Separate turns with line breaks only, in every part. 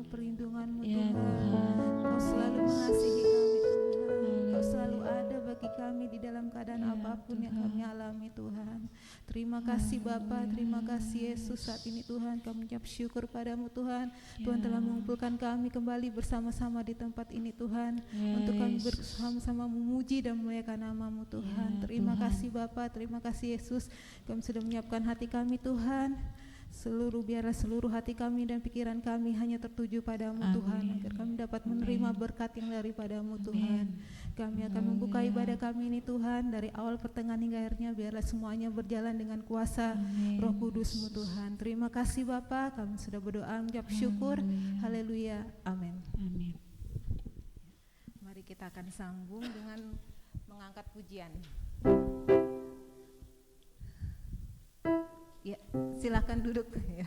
perlindungan-Mu
Ya
Tuhan.
Tuhan.
Kau selalu mengasihi kami Tuhan. Kau selalu ada bagi kami di dalam keadaan
Ya
apapun yang
Tuhan.
kami alami Tuhan. Terima kasih Bapa, terima kasih Yesus. Saat ini Tuhan kami mengucap syukur padamu Tuhan. Tuhan telah mengumpulkan kami kembali bersama-sama di tempat ini Tuhan. Untuk kami bersama-sama memuji dan memuliakan nama-Mu Tuhan. Terima kasih Bapa, terima kasih Yesus. Kami sudah menyiapkan hati kami Tuhan. Biarlah seluruh hati kami dan pikiran kami hanya tertuju padamu Tuhan, agar kami dapat menerima berkat yang daripadamu Tuhan. Kami akan membuka ibadah kami ini Tuhan, dari awal pertengahan hingga akhirnya, biarlah semuanya berjalan dengan kuasa Roh Kudus-Mu Tuhan. Terima kasih Bapa, kami sudah berdoa mengucap syukur. Haleluya, amin. Mari kita akan sambung dengan mengangkat pujian. Ya, silakan duduk ya.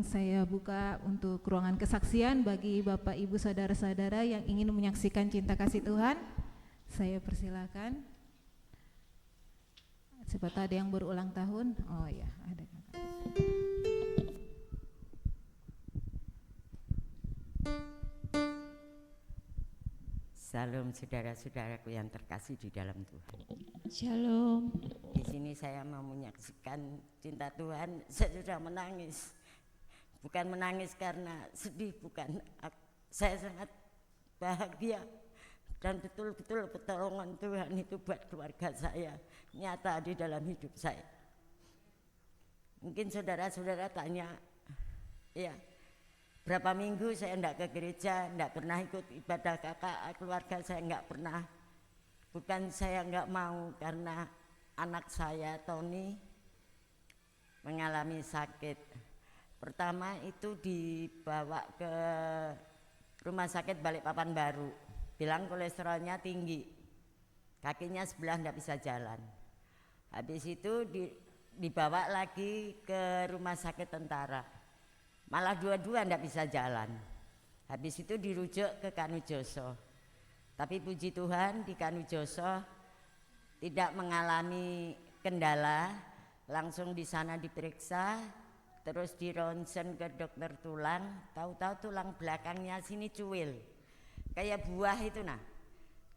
Saya buka untuk ruangan kesaksian bagi Bapak Ibu Saudara-saudara yang ingin menyaksikan cinta kasih Tuhan. Saya persilakan. Siapa tahu ada yang berulang tahun. Oh ya, ada.
Salam saudara-saudaraku yang terkasih di dalam Tuhan.
Shalom.
Di sini saya mau menyaksikan cinta Tuhan. Saya sudah menangis. Bukan menangis karena sedih, bukan. Saya sangat bahagia dan betul-betul pertolongan Tuhan itu buat keluarga saya nyata di dalam hidup saya. Mungkin saudara-saudara tanya, Ya, berapa minggu saya enggak ke gereja, enggak pernah ikut ibadah kakak keluarga, saya enggak pernah. Bukan saya enggak mau, karena anak saya Tony mengalami sakit. Pertama itu dibawa ke rumah sakit Balikpapan Baru, bilang kolesterolnya tinggi, kakinya sebelah enggak bisa jalan. Habis itu dibawa lagi ke rumah sakit tentara, malah dua-dua enggak bisa jalan. Habis itu dirujuk ke Kanujoso, tapi puji Tuhan di Kanujoso tidak mengalami kendala, langsung di sana diperiksa, terus di ronsen ke dokter tulang, tahu-tahu tulang belakangnya sini cuil, kayak buah itu nah,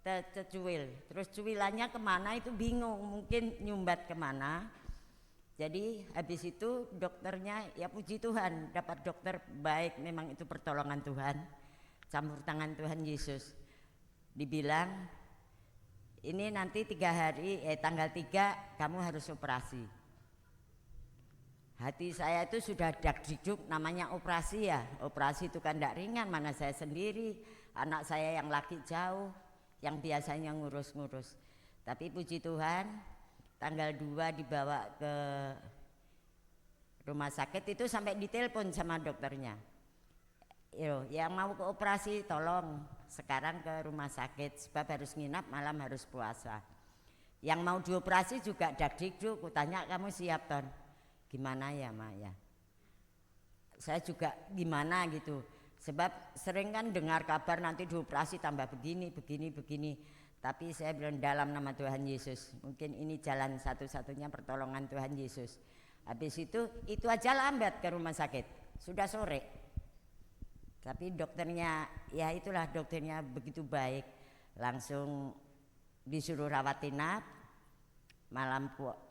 tercuil. Terus cuilannya kemana itu bingung, mungkin nyumbat kemana. Jadi habis itu dokternya, ya puji Tuhan dapat dokter baik, memang itu pertolongan Tuhan, campur tangan Tuhan Yesus. Dibilang ini nanti 3 hari, tanggal 3 kamu harus operasi. Hati saya itu sudah dak-dikduk, namanya operasi ya, operasi itu kan tidak ringan, mana saya sendiri, anak saya yang laki jauh, yang biasanya ngurus-ngurus. Tapi puji Tuhan tanggal 2 dibawa ke rumah sakit, itu sampai ditelepon sama dokternya, yang mau ke operasi tolong sekarang ke rumah sakit, sebab harus nginap, malam harus puasa. Yang mau dioperasi juga dak-dikduk, kutanya kamu siap Ton? Gimana ya Mak ya, saya juga gimana gitu, sebab sering kan dengar kabar nanti dioperasi tambah begini. Tapi saya bilang dalam nama Tuhan Yesus, mungkin ini jalan satu-satunya pertolongan Tuhan Yesus. Habis itu aja lambat ke rumah sakit, sudah sore. Tapi dokternya, ya itulah dokternya begitu baik, langsung disuruh rawat inap,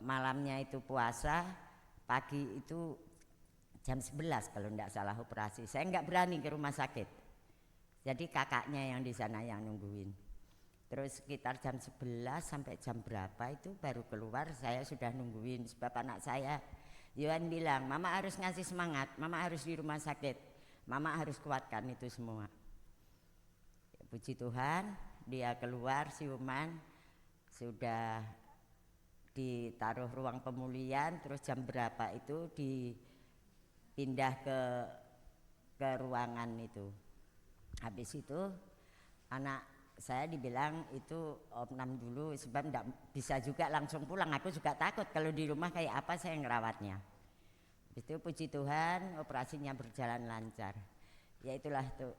malamnya itu puasa, pagi itu jam 11 kalau enggak salah operasi. Saya enggak berani ke rumah sakit, jadi kakaknya yang di sana yang nungguin. Terus sekitar jam 11 sampai jam berapa itu baru keluar, saya sudah nungguin. Sebab anak saya Yohan bilang, mama harus ngasih semangat, mama harus di rumah sakit, mama harus kuatkan itu semua. Puji Tuhan dia keluar siuman, sudah ditaruh ruang pemulihan. Terus jam berapa itu dipindah ke ruangan itu. Habis itu anak saya dibilang itu opnam dulu, sebab enggak bisa juga langsung pulang. Aku juga takut kalau di rumah kayak apa saya ngerawatnya. Itu puji Tuhan operasinya berjalan lancar. Ya itulah tuh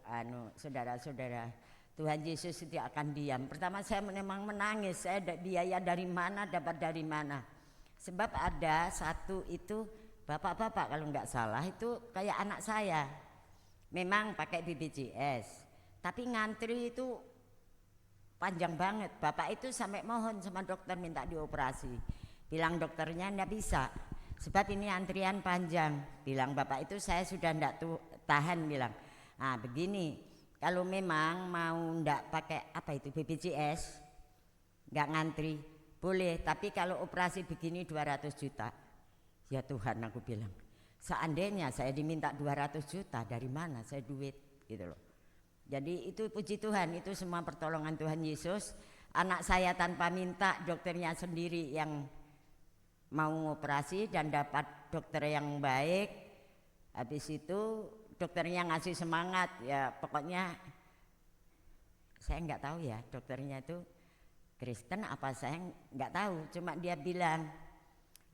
saudara-saudara, Tuhan Yesus tidak akan diam. Pertama saya memang menangis, saya biaya dari mana, dapat dari mana. Sebab ada satu itu bapak-bapak kalau enggak salah itu kayak anak saya, memang pakai BPJS, tapi ngantri itu panjang banget. Bapak itu sampai mohon sama dokter minta dioperasi, bilang dokternya enggak bisa, sebab ini antrian panjang. Bilang bapak itu saya sudah enggak tahan, bilang nah begini, kalau memang mau enggak pakai apa itu BPJS enggak ngantri boleh, tapi kalau operasi begini 200 juta. Ya Tuhan, aku bilang seandainya saya diminta 200 juta dari mana saya duit gitu loh. Jadi itu puji Tuhan, itu semua pertolongan Tuhan Yesus. Anak saya tanpa minta, dokternya sendiri yang mau operasi dan dapat dokter yang baik. Habis itu dokternya ngasih semangat, ya pokoknya saya nggak tahu ya dokternya itu Kristen apa, saya nggak tahu. Cuma dia bilang,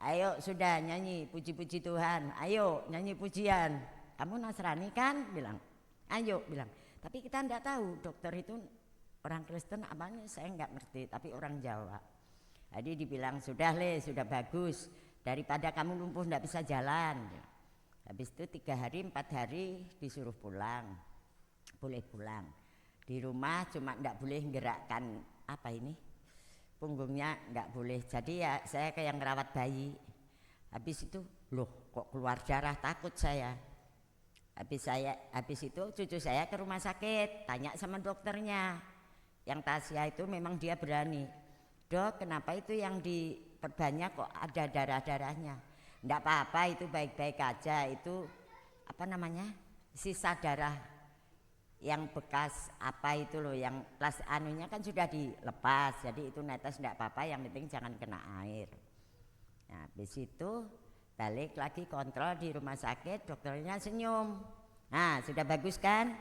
ayo sudah nyanyi puji-puji Tuhan, ayo nyanyi pujian. Kamu Nasrani kan? Bilang, ayo bilang. Tapi kita enggak tahu dokter itu orang Kristen apanya, saya enggak ngerti, tapi orang Jawa. Jadi dibilang sudah sudah bagus, daripada kamu lumpuh enggak bisa jalan. Habis itu 3 hari 4 hari disuruh pulang, boleh pulang. Di rumah cuma enggak boleh gerakkan apa ini, punggungnya enggak boleh. Jadi ya saya kayak ngerawat bayi. Habis itu loh kok keluar darah, takut saya. Habis itu cucu saya ke rumah sakit, tanya sama dokternya. Yang Tasya itu memang dia berani. Dok, kenapa itu yang diperbanyak kok ada darah-darahnya? Enggak apa-apa, itu baik-baik aja. Itu apa namanya, sisa darah yang bekas apa itu loh, yang plas anunya kan sudah dilepas, jadi itu netes enggak apa-apa, yang penting jangan kena air. Nah habis itu balik lagi kontrol di rumah sakit, dokternya senyum. Nah sudah bagus kan,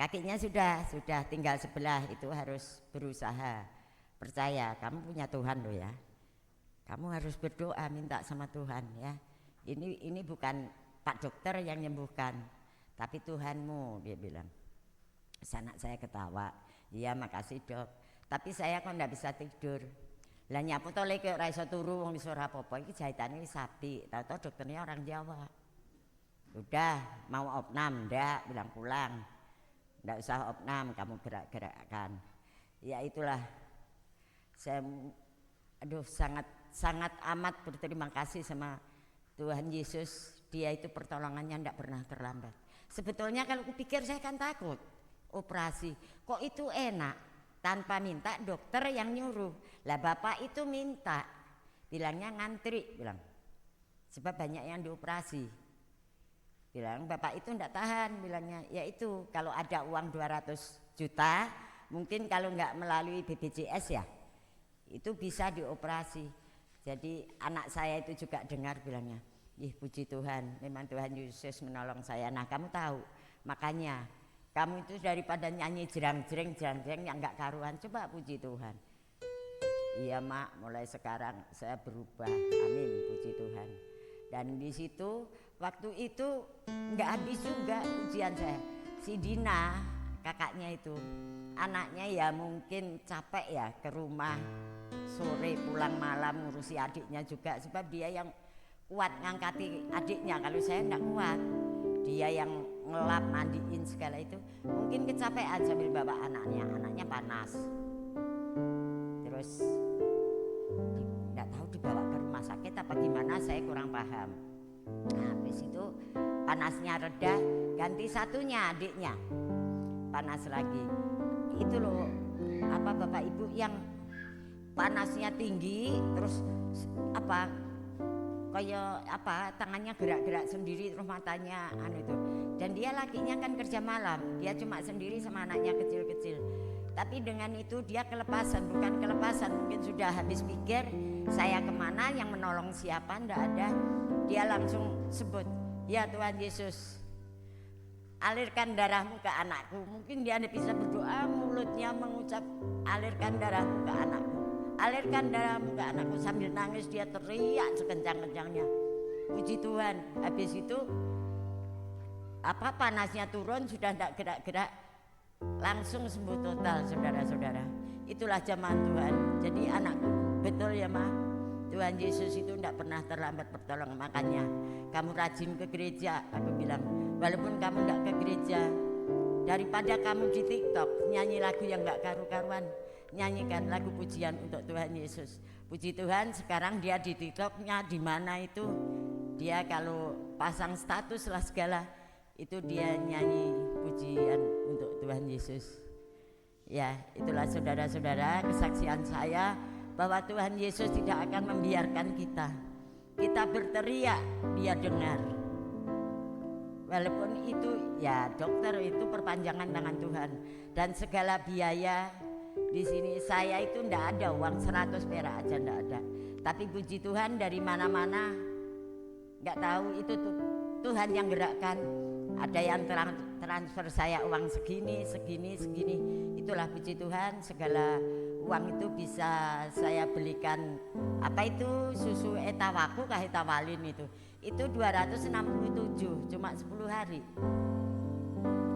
kakinya sudah tinggal sebelah, itu harus berusaha. Percaya, kamu punya Tuhan loh ya, kamu harus berdoa minta sama Tuhan ya. Ini bukan Pak dokter yang menyembuhkan, tapi Tuhanmu, dia bilang. Anak saya ketawa, iya makasih dok, tapi saya kok ndak bisa tidur. Lah nyapu to lek ora iso turu wong wis ora apa-apa, iki jahitane wis sapi. Tahu-tahu dokternya orang Jawa. Udah mau opnam ndak, bilang pulang. Ndak usah opnam, kamu gerak-gerakkan. Ya itulah. Saya sangat amat berterima kasih sama Tuhan Yesus. Dia itu pertolongannya ndak pernah terlambat. Sebetulnya kalau kupikir saya kan takut operasi, kok itu enak tanpa minta dokter yang nyuruh. Lah bapak itu minta, bilangnya ngantri, bilang sebab banyak yang dioperasi. Bilang bapak itu ndak tahan, bilangnya ya itu kalau ada uang 200 juta mungkin kalau nggak melalui BPJS ya itu bisa dioperasi. Jadi anak saya itu juga dengar, bilangnya ih puji Tuhan, memang Tuhan Yesus menolong saya. Nah kamu tahu, makanya kamu itu daripada nyanyi jerang-jereng yang nggak karuan, coba puji Tuhan. Iya mak, mulai sekarang saya berubah, amin, puji Tuhan. Dan di situ waktu itu nggak habis juga ujian saya. Si Dina kakaknya itu, anaknya ya mungkin capek ya ke rumah sore pulang malam ngurusi adiknya juga, sebab dia yang kuat ngangkati adiknya, kalau saya nggak kuat. Dia yang ngelap mandiin segala itu, mungkin kecapean sambil bawa anaknya panas. Terus nggak tahu dibawa ke rumah sakit apa gimana, saya kurang paham. Nah habis itu panasnya reda, ganti satunya adiknya panas lagi. Itu loh apa bapak ibu yang panasnya tinggi, terus apa kayak apa tangannya gerak-gerak sendiri, terus matanya itu. Dan dia lakinya kan kerja malam, dia cuma sendiri sama anaknya kecil-kecil. Tapi dengan itu dia kelepasan, bukan kelepasan, mungkin sudah habis pikir saya kemana, yang menolong siapa, ndak ada. Dia langsung sebut, ya Tuhan Yesus, alirkan darahmu ke anakku. Mungkin dia bisa berdoa, mulutnya mengucap alirkan darahmu ke anakku, alirkan darahmu ke anakku. Sambil nangis dia teriak sekencang-kencangnya, puji Tuhan. Habis itu apa panasnya turun, sudah tidak gerak-gerak, langsung sembuh total saudara-saudara. Itulah zaman Tuhan. Jadi anakku betul ya Ma, Tuhan Yesus itu tidak pernah terlambat bertolong. Makanya kamu rajin ke gereja, aku bilang. Walaupun kamu tidak ke gereja, daripada kamu di TikTok nyanyi lagu yang nggak karu-karuan, nyanyikan lagu pujian untuk Tuhan Yesus. Puji Tuhan sekarang dia di TikToknya di mana itu, dia kalau pasang status lah segala itu dia nyanyi pujian untuk Tuhan Yesus. Ya itulah saudara-saudara kesaksian saya bahwa Tuhan Yesus tidak akan membiarkan kita berteriak dia dengar. Walaupun itu ya dokter itu perpanjangan tangan Tuhan, dan segala biaya di sini saya itu ndak ada uang 100 perak aja ndak ada. Tapi puji Tuhan dari mana-mana, nggak tahu itu tuh Tuhan yang gerakkan. Ada yang transfer saya uang segini. Itulah puji Tuhan, segala uang itu bisa saya belikan apa itu susu etawaku kah etawalin itu 267 cuma 10 hari.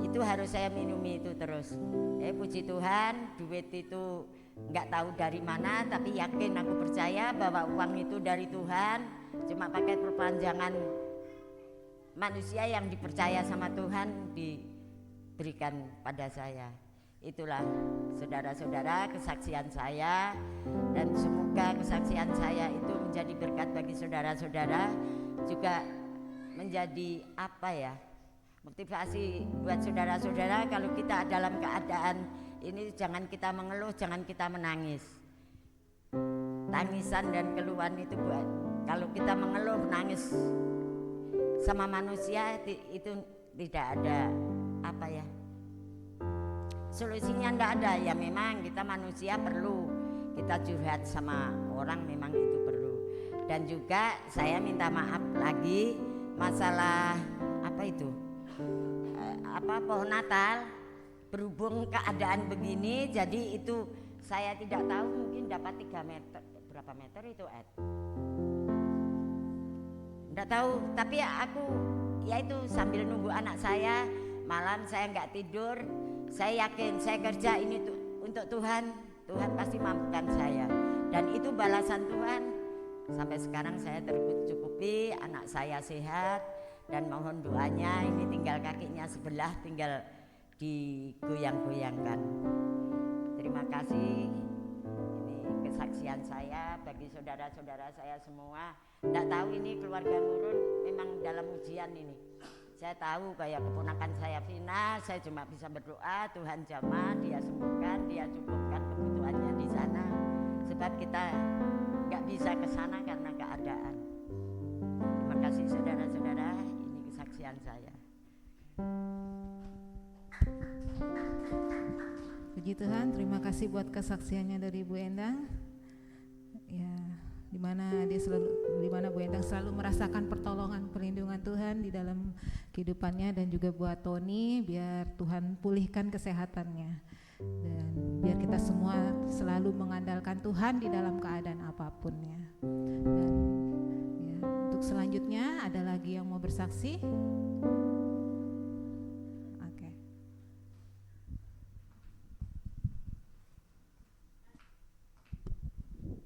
Itu harus saya minumi itu terus. Puji Tuhan, duit itu nggak tahu dari mana, tapi yakin aku percaya bahwa uang itu dari Tuhan, cuma pakai perpanjangan manusia yang dipercaya sama Tuhan diberikan pada saya. Itulah saudara-saudara kesaksian saya, dan semoga kesaksian saya itu menjadi berkat bagi saudara-saudara, juga menjadi apa ya, motivasi buat saudara-saudara. Kalau kita dalam keadaan ini jangan kita mengeluh, jangan kita menangis. Tangisan dan keluhan itu buat, kalau kita mengeluh menangis sama manusia itu tidak ada apa ya, solusinya ndak ada. Ya memang kita manusia perlu kita curhat sama orang, memang itu perlu. Dan juga saya minta maaf lagi masalah apa itu, pohon Natal. Berhubung keadaan begini, jadi itu saya tidak tahu, mungkin dapat 3 meter, berapa meter itu Ed? Tidak tahu, tapi aku ya itu sambil nunggu anak saya, malam saya nggak tidur. Saya yakin saya kerja ini untuk Tuhan, Tuhan pasti mampukan saya, dan itu balasan Tuhan. Sampai sekarang saya tercukupi, anak saya sehat, dan mohon doanya. Ini tinggal kakinya sebelah, tinggal digoyang-goyangkan. Terima kasih. Ini kesaksian saya bagi saudara-saudara saya semua. Tidak tahu ini keluarga Nurun memang dalam ujian ini. Saya tahu kayak keponakan saya Vina, saya cuma bisa berdoa Tuhan jamah, dia sembuhkan, dia cukupkan kebutuhannya di sana. Sebab kita nggak bisa ke sana karena keadaan. Terima kasih saudara-saudara, ini kesaksian saya.
Puji Tuhan, terima kasih buat kesaksiannya dari Bu Endang. Ya, di mana Bu Endang selalu merasakan pertolongan, perlindungan Tuhan di dalam kehidupannya, dan juga buat Tony, biar Tuhan pulihkan kesehatannya, dan biar kita semua selalu mengandalkan Tuhan di dalam keadaan apapun ya. Dan ya, untuk selanjutnya ada lagi yang mau bersaksi?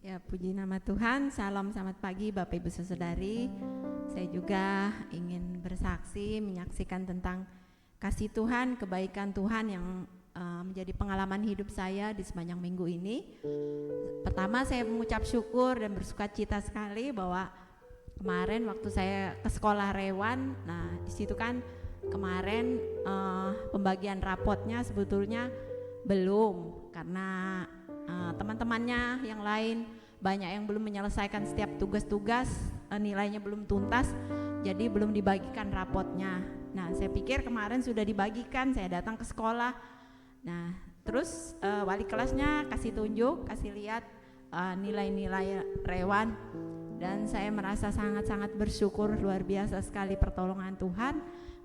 Ya, puji nama Tuhan. Salam, selamat pagi Bapak Ibu Saudari. Saya juga ingin bersaksi, menyaksikan tentang kasih Tuhan, kebaikan Tuhan yang menjadi pengalaman hidup saya di sepanjang minggu ini. Pertama, saya mengucap syukur dan bersuka cita sekali bahwa kemarin waktu saya ke sekolah Rewan, nah di situ kan kemarin pembagian rapotnya sebetulnya belum, karena teman-temannya yang lain banyak yang belum menyelesaikan setiap tugas-tugas, nilainya belum tuntas, jadi belum dibagikan rapotnya. Nah, saya pikir kemarin sudah dibagikan, saya datang ke sekolah. Nah, terus wali kelasnya kasih tunjuk, kasih lihat nilai-nilai Rewan, dan saya merasa sangat-sangat bersyukur, luar biasa sekali pertolongan Tuhan.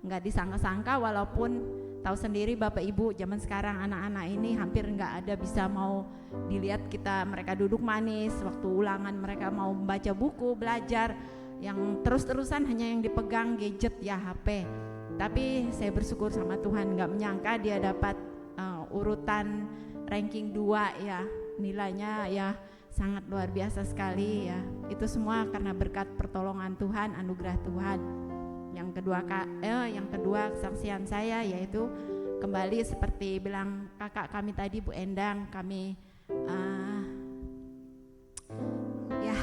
Nggak disangka-sangka, walaupun tahu sendiri Bapak Ibu zaman sekarang anak-anak ini hampir nggak ada bisa mau dilihat mereka duduk manis waktu ulangan, mereka mau membaca buku, belajar, yang terus-terusan hanya yang dipegang gadget ya, HP. Tapi saya bersyukur sama Tuhan, nggak menyangka dia dapat urutan ranking 2 ya, nilainya ya sangat luar biasa sekali ya. Itu semua karena berkat pertolongan Tuhan, anugerah Tuhan. Yang kedua kesaksian saya yaitu kembali seperti bilang kakak kami tadi, Bu Endang, kami ya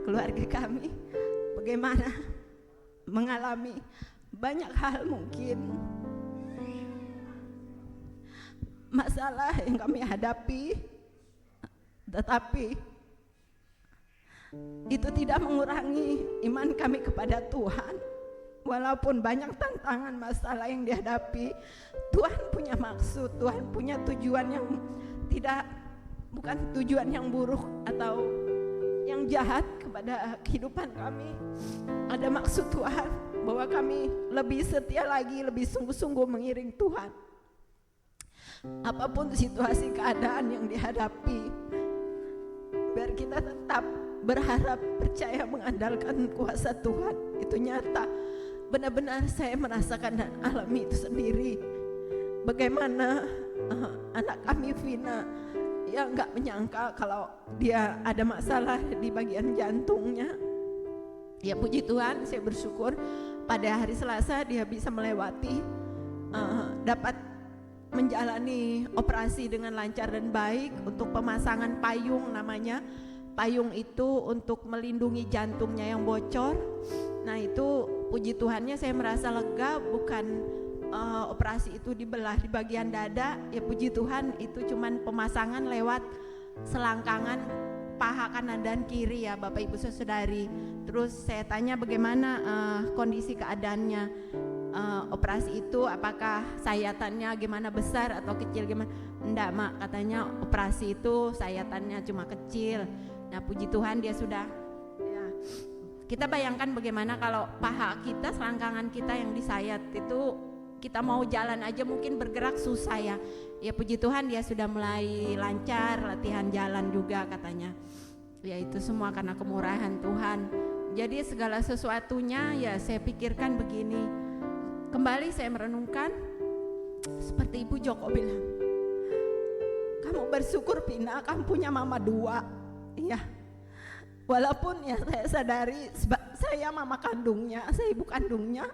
keluarga kami bagaimana mengalami banyak hal, mungkin masalah yang kami hadapi, tetapi itu tidak mengurangi iman kami kepada Tuhan. Walaupun banyak tantangan, masalah yang dihadapi, Tuhan punya maksud, Tuhan punya tujuan yang bukan tujuan yang buruk atau yang jahat kepada kehidupan kami. Ada maksud Tuhan bahwa kami lebih setia lagi, lebih sungguh-sungguh mengiring Tuhan. Apapun situasi keadaan yang dihadapi, biar kita tetap berharap, percaya, mengandalkan kuasa Tuhan. Itu nyata, benar-benar saya merasakan dan alami itu sendiri. Bagaimana anak kami Vina yang gak menyangka kalau dia ada masalah di bagian jantungnya. Ya puji Tuhan, saya bersyukur pada hari Selasa dia bisa melewati, dapat menjalani operasi dengan lancar dan baik untuk pemasangan payung namanya. Payung itu untuk melindungi jantungnya yang bocor. Nah itu puji Tuhannya saya merasa lega, bukan operasi itu dibelah di bagian dada. Ya puji Tuhan, itu cuman pemasangan lewat selangkangan paha kanan dan kiri ya Bapak Ibu Saudari. Terus saya tanya bagaimana kondisi keadaannya, operasi itu apakah sayatannya gimana, besar atau kecil gimana? Enggak Mak, katanya operasi itu sayatannya cuma kecil. Nah puji Tuhan dia sudah ya. Kita bayangkan bagaimana kalau paha kita, selangkangan kita yang disayat itu, kita mau jalan aja mungkin bergerak susah ya. Ya puji Tuhan dia sudah mulai lancar, latihan jalan juga katanya. Ya itu semua karena kemurahan Tuhan. Jadi segala sesuatunya ya saya pikirkan begini. Kembali saya merenungkan seperti Ibu Joko bilang, kamu bersyukur Pina, kamu punya mama 2. Iya. Walaupun ya saya sadari saya mama kandungnya, saya ibu kandungnya,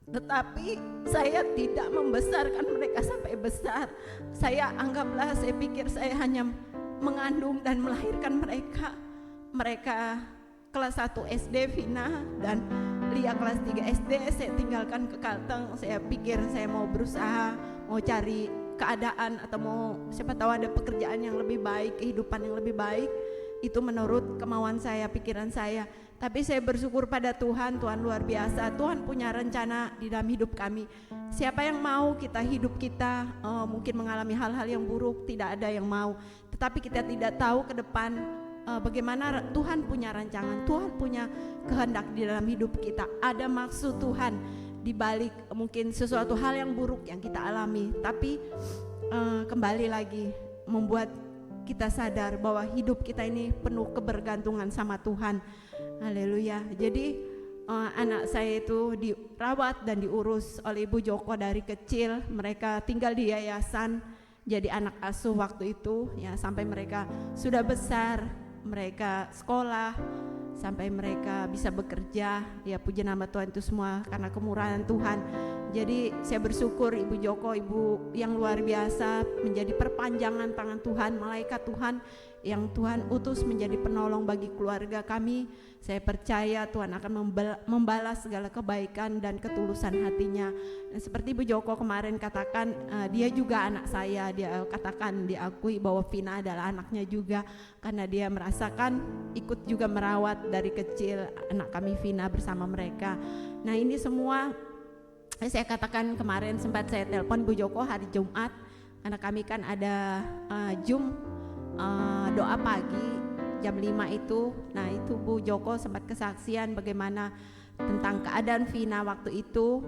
tetapi saya tidak membesarkan mereka sampai besar. Saya anggaplah, saya pikir saya hanya mengandung dan melahirkan mereka. Mereka kelas 1 SD Vina dan Lia kelas 3 SD. Saya tinggalkan ke Kalteng. Saya pikir saya mau berusaha, mau cari keadaan atau mau siapa tahu ada pekerjaan yang lebih baik, kehidupan yang lebih baik. Itu menurut kemauan saya, pikiran saya. Tapi saya bersyukur pada Tuhan, Tuhan luar biasa. Tuhan punya rencana di dalam hidup kami. Siapa yang mau kita hidup kita mungkin mengalami hal-hal yang buruk, tidak ada yang mau. Tetapi kita tidak tahu ke depan bagaimana Tuhan punya rancangan, Tuhan punya kehendak di dalam hidup kita. Ada maksud Tuhan di balik mungkin sesuatu hal yang buruk yang kita alami. Tapi kembali lagi membuat kita sadar bahwa hidup kita ini penuh kebergantungan sama Tuhan. Haleluya. Jadi anak saya itu dirawat dan diurus oleh Ibu Joko dari kecil. Mereka tinggal di yayasan, jadi anak asuh waktu itu ya, sampai mereka sudah besar, mereka sekolah, sampai mereka bisa bekerja. Ya puji nama Tuhan, itu semua karena kemurahan Tuhan. Jadi saya bersyukur Ibu Joko, ibu yang luar biasa, menjadi perpanjangan tangan Tuhan, malaikat Tuhan yang Tuhan utus menjadi penolong bagi keluarga kami. Saya percaya Tuhan akan membalas segala kebaikan dan ketulusan hatinya. Dan seperti Ibu Joko kemarin katakan, dia juga anak saya. Dia katakan, diakui bahwa Vina adalah anaknya juga, karena dia merasakan ikut juga merawat dari kecil anak kami Vina bersama mereka. Nah ini semua saya katakan kemarin, sempat saya telepon Bu Joko hari Jumat, karena kami kan ada doa pagi jam 5 itu. Nah itu Bu Joko sempat kesaksian bagaimana tentang keadaan Vina waktu itu.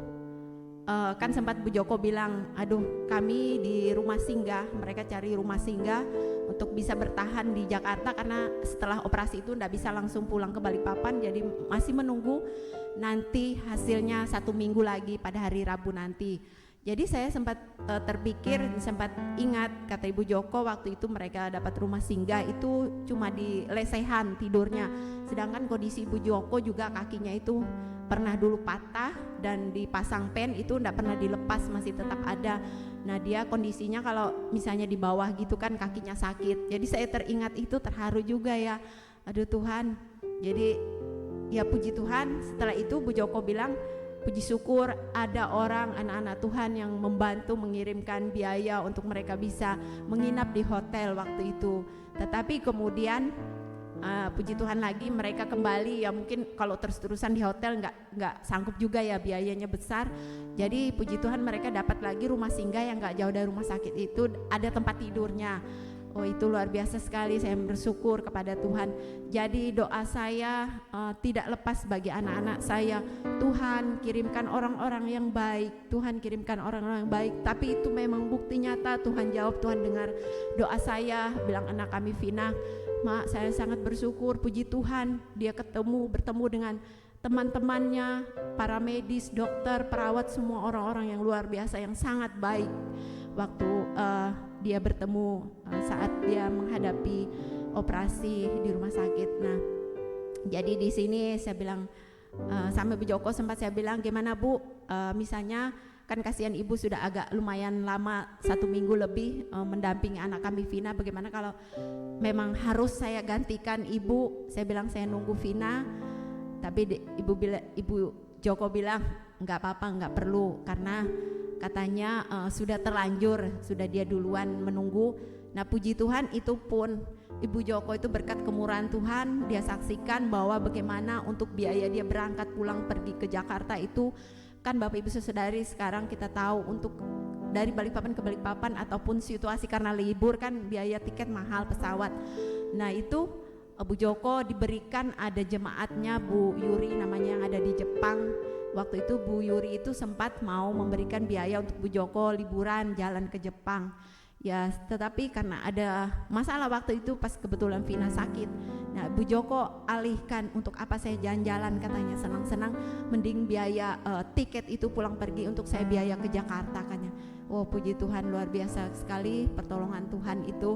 Kan sempat Bu Joko bilang, aduh kami di rumah singgah, mereka cari rumah singgah untuk bisa bertahan di Jakarta, karena setelah operasi itu tidak bisa langsung pulang ke Balikpapan, jadi masih menunggu nanti hasilnya 1 minggu lagi pada hari Rabu nanti. Jadi saya sempat terpikir, sempat ingat kata Ibu Joko waktu itu mereka dapat rumah singgah itu cuma di lesehan tidurnya, sedangkan kondisi Ibu Joko juga kakinya itu pernah dulu patah dan dipasang pen, itu enggak pernah dilepas, masih tetap ada. Nah dia kondisinya kalau misalnya di bawah gitu kan kakinya sakit. Jadi saya teringat itu, terharu juga ya. Aduh Tuhan. Jadi ya puji Tuhan, setelah itu Bu Joko bilang, puji syukur ada orang, anak-anak Tuhan yang membantu mengirimkan biaya untuk mereka bisa menginap di hotel waktu itu. Tetapi kemudian puji Tuhan lagi mereka kembali, ya mungkin kalau terus-terusan di hotel nggak sanggup juga ya, biayanya besar. Jadi puji Tuhan mereka dapat lagi rumah singgah yang nggak jauh dari rumah sakit itu, ada tempat tidurnya. Oh itu luar biasa sekali, saya bersyukur kepada Tuhan. Jadi doa saya tidak lepas bagi anak-anak saya. Tuhan kirimkan orang-orang yang baik, Tuhan kirimkan orang-orang yang baik. Tapi itu memang bukti nyata, Tuhan jawab, Tuhan dengar doa saya. Bilang anak kami Vina, Mak saya sangat bersyukur, puji Tuhan dia bertemu dengan teman-temannya, para medis, dokter, perawat, semua orang-orang yang luar biasa yang sangat baik waktu dia bertemu saat dia menghadapi operasi di rumah sakit. Nah, jadi di sini saya bilang sama Bu Joko, sempat saya bilang, gimana Bu, misalnya kan kasihan ibu sudah agak lumayan lama, 1 minggu lebih mendampingi anak kami Vina, bagaimana kalau memang harus saya gantikan ibu? Saya bilang saya nunggu Vina, tapi Ibu Joko bilang nggak apa-apa, nggak perlu, karena katanya sudah terlanjur, sudah dia duluan menunggu. Nah puji Tuhan itu pun Ibu Joko itu berkat kemurahan Tuhan, dia saksikan bahwa bagaimana untuk biaya dia berangkat pulang pergi ke Jakarta itu kan Bapak Ibu Saudari, sekarang kita tahu untuk dari Balikpapan ke Balikpapan ataupun situasi karena libur kan biaya tiket mahal pesawat. Nah itu Bu Joko diberikan, ada jemaatnya Bu Yuri namanya yang ada di Jepang. Waktu itu Bu Yuri itu sempat mau memberikan biaya untuk Bu Joko liburan jalan ke Jepang. Ya, tetapi karena ada masalah waktu itu pas kebetulan Vina sakit. Nah, Bu Joko alihkan untuk apa saya jalan-jalan, katanya senang-senang mending biaya tiket itu pulang pergi untuk saya biaya ke Jakarta katanya. Oh, puji Tuhan, luar biasa sekali pertolongan Tuhan itu.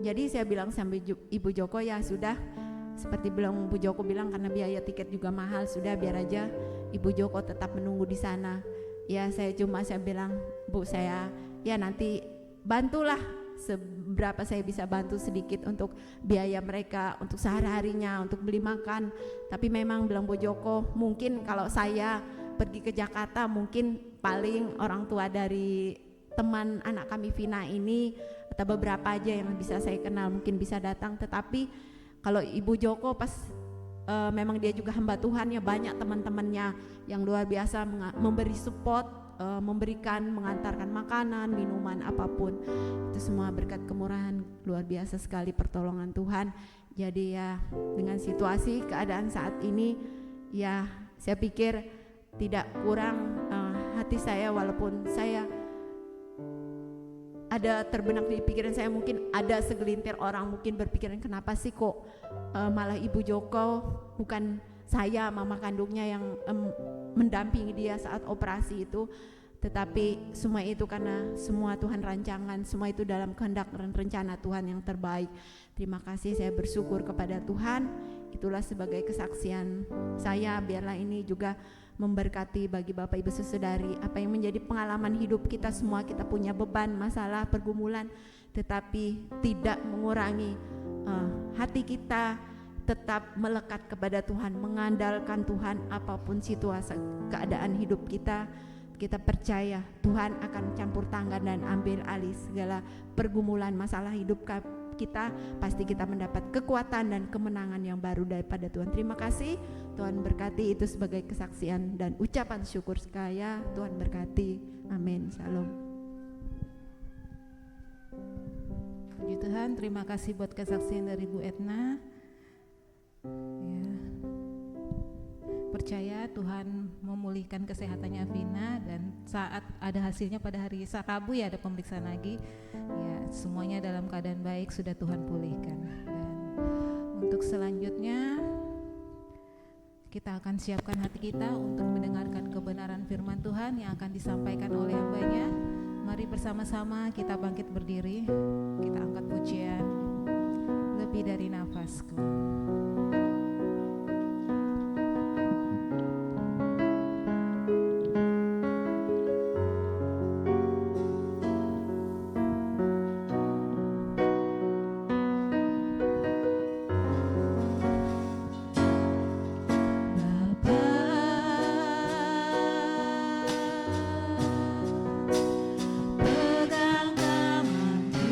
Jadi saya bilang sampai Ibu Joko, ya sudah, seperti bilang Bu Joko bilang karena biaya tiket juga mahal, sudah biar aja Ibu Joko tetap menunggu di sana. Ya, saya bilang, Bu, saya ya nanti bantulah seberapa saya bisa bantu sedikit untuk biaya mereka untuk sehari-harinya, untuk beli makan. Tapi memang bilang Bu Joko, mungkin kalau saya pergi ke Jakarta mungkin paling orang tua dari teman anak kami Vina ini atau beberapa aja yang bisa saya kenal mungkin bisa datang. Tetapi kalau Ibu Joko pas memang dia juga hamba Tuhan, ya banyak teman-temannya yang luar biasa memberi support, memberikan, mengantarkan makanan, minuman, apapun. Itu semua berkat kemurahan luar biasa sekali pertolongan Tuhan. Jadi ya dengan situasi keadaan saat ini, ya saya pikir tidak kurang hati saya, walaupun saya ada terbenak di pikiran saya, mungkin ada segelintir orang mungkin berpikiran kenapa sih kok malah Ibu Joko, bukan saya mama kandungnya yang mendampingi dia saat operasi itu. Tetapi semua itu karena semua Tuhan rancangan, semua itu dalam kehendak dan rencana Tuhan yang terbaik. Terima kasih, saya bersyukur kepada Tuhan. Itulah sebagai kesaksian saya, biarlah ini juga memberkati bagi Bapak Ibu Saudari. Apa yang menjadi pengalaman hidup kita semua, kita punya beban, masalah, pergumulan, tetapi tidak mengurangi hati kita tetap melekat kepada Tuhan, mengandalkan Tuhan apapun situasi keadaan hidup kita. Kita percaya Tuhan akan campur tangan dan ambil alih segala pergumulan masalah hidup kita. Pasti kita mendapat kekuatan dan kemenangan yang baru daripada Tuhan. Terima kasih, Tuhan berkati. Itu sebagai kesaksian dan ucapan syukur sekaya. Tuhan berkati, amin, shalom.
Puji Tuhan, terima kasih buat kesaksian dari Bu Etna. Ya, percaya Tuhan memulihkan kesehatannya Vina, dan saat ada hasilnya pada hari Rabu ya ada pemeriksaan lagi, ya semuanya dalam keadaan baik, sudah Tuhan pulihkan. Dan untuk selanjutnya kita akan siapkan hati kita untuk mendengarkan kebenaran firman Tuhan yang akan disampaikan oleh hambanya. Mari bersama-sama kita bangkit berdiri, kita angkat pujian lebih dari nafasku.
Pegang tanganku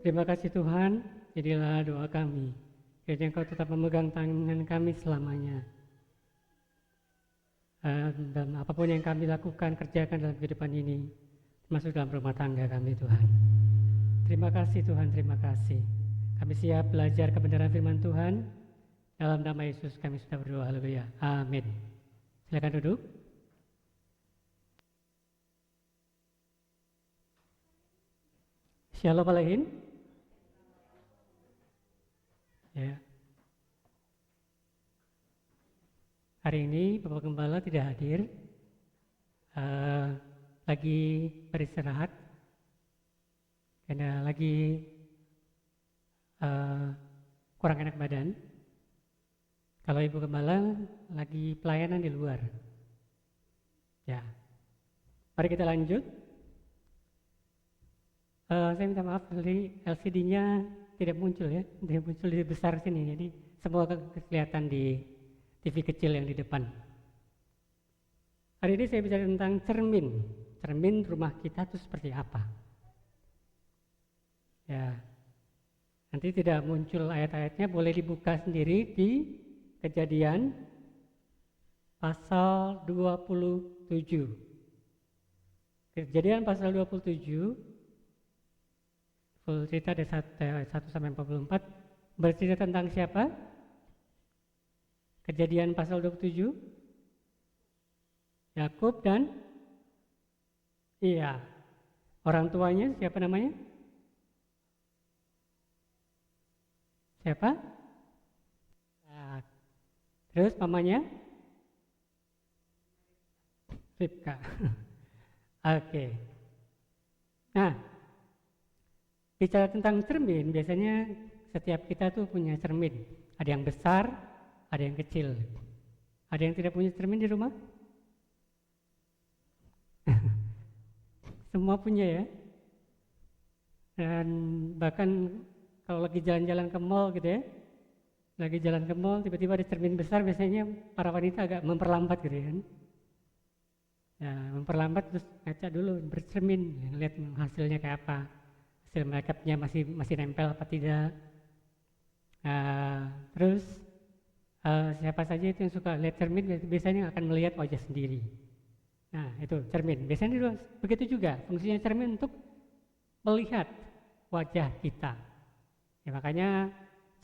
Terima kasih Tuhan, jadilah doa kami. Kiranya Engkau tetap memegang tangan kami selamanya. Dan apapun yang kami lakukan, kerjakan dalam kehidupan ini, termasuk dalam rumah tangga kami Tuhan. Terima kasih Tuhan, terima kasih. Kami siap belajar kebenaran firman Tuhan. Dalam nama Yesus kami sudah berdoa, haleluya, amin. Silakan duduk. Shalom Alehin. Ya. Hari ini Bapak Gembala tidak hadir, lagi beristirahat karena lagi kurang enak badan. Kalau Ibu Gembala lagi pelayanan di luar. Ya, mari kita lanjut. Saya minta maaf, LCD-nya tidak muncul ya, tidak muncul di besar sini, jadi semua kelihatan di TV kecil yang di depan. Hari ini saya bicara tentang cermin rumah kita itu seperti apa. Ya, nanti tidak muncul ayat-ayatnya, boleh dibuka sendiri di Kejadian pasal 27. Kejadian pasal 27, full cerita dari 1 sampai 44, bercerita tentang siapa? Kejadian pasal 27, Yakub dan orang tuanya siapa namanya? Siapa? Terus mamanya? Ribka. Oke. Nah, bicara tentang cermin, biasanya setiap kita tuh punya cermin. Ada yang besar, ada yang kecil. Ada yang tidak punya cermin di rumah? Semua punya ya. Dan bahkan kalau lagi jalan-jalan ke mall gitu ya, lagi jalan ke mall tiba-tiba ada cermin besar, biasanya para wanita agak memperlambat gitu kan. Ya, memperlambat terus ngaca dulu, bercermin, lihat hasilnya kayak apa, hasil makeupnya masih nempel apa tidak. Terus siapa saja itu yang suka lihat cermin biasanya akan melihat wajah sendiri. Nah itu cermin, biasanya begitu juga fungsinya cermin untuk melihat wajah kita. Ya, makanya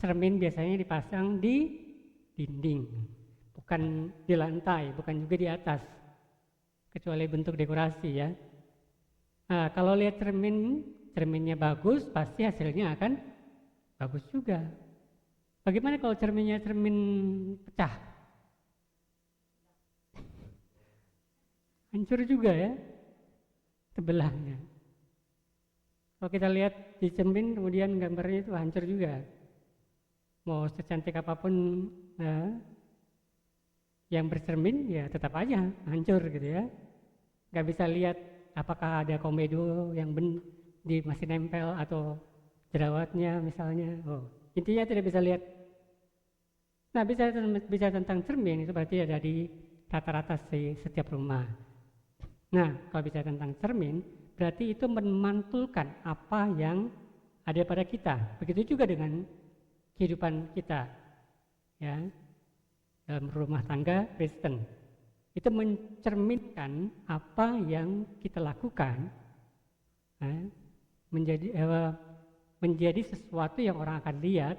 cermin biasanya dipasang di dinding, bukan di lantai, bukan juga di atas, kecuali bentuk dekorasi ya. Nah, kalau lihat cerminnya bagus, pasti hasilnya akan bagus juga. Bagaimana kalau cermin pecah? Hancur juga ya sebelahnya. Kalau kita lihat di cermin kemudian gambarnya itu hancur juga. Mau secantik apapun yang bercermin ya tetap aja hancur gitu ya. Nggak bisa lihat apakah ada komedo yang masih nempel atau jerawatnya misalnya. Intinya tidak bisa lihat. Nah, bisa tentang cermin itu berarti ada di rata-rata setiap rumah. Nah, kalau bicara tentang cermin berarti itu memantulkan apa yang ada pada kita. Begitu juga dengan kehidupan kita ya, dalam rumah tangga Kristen itu mencerminkan apa yang kita lakukan menjadi sesuatu yang orang akan lihat,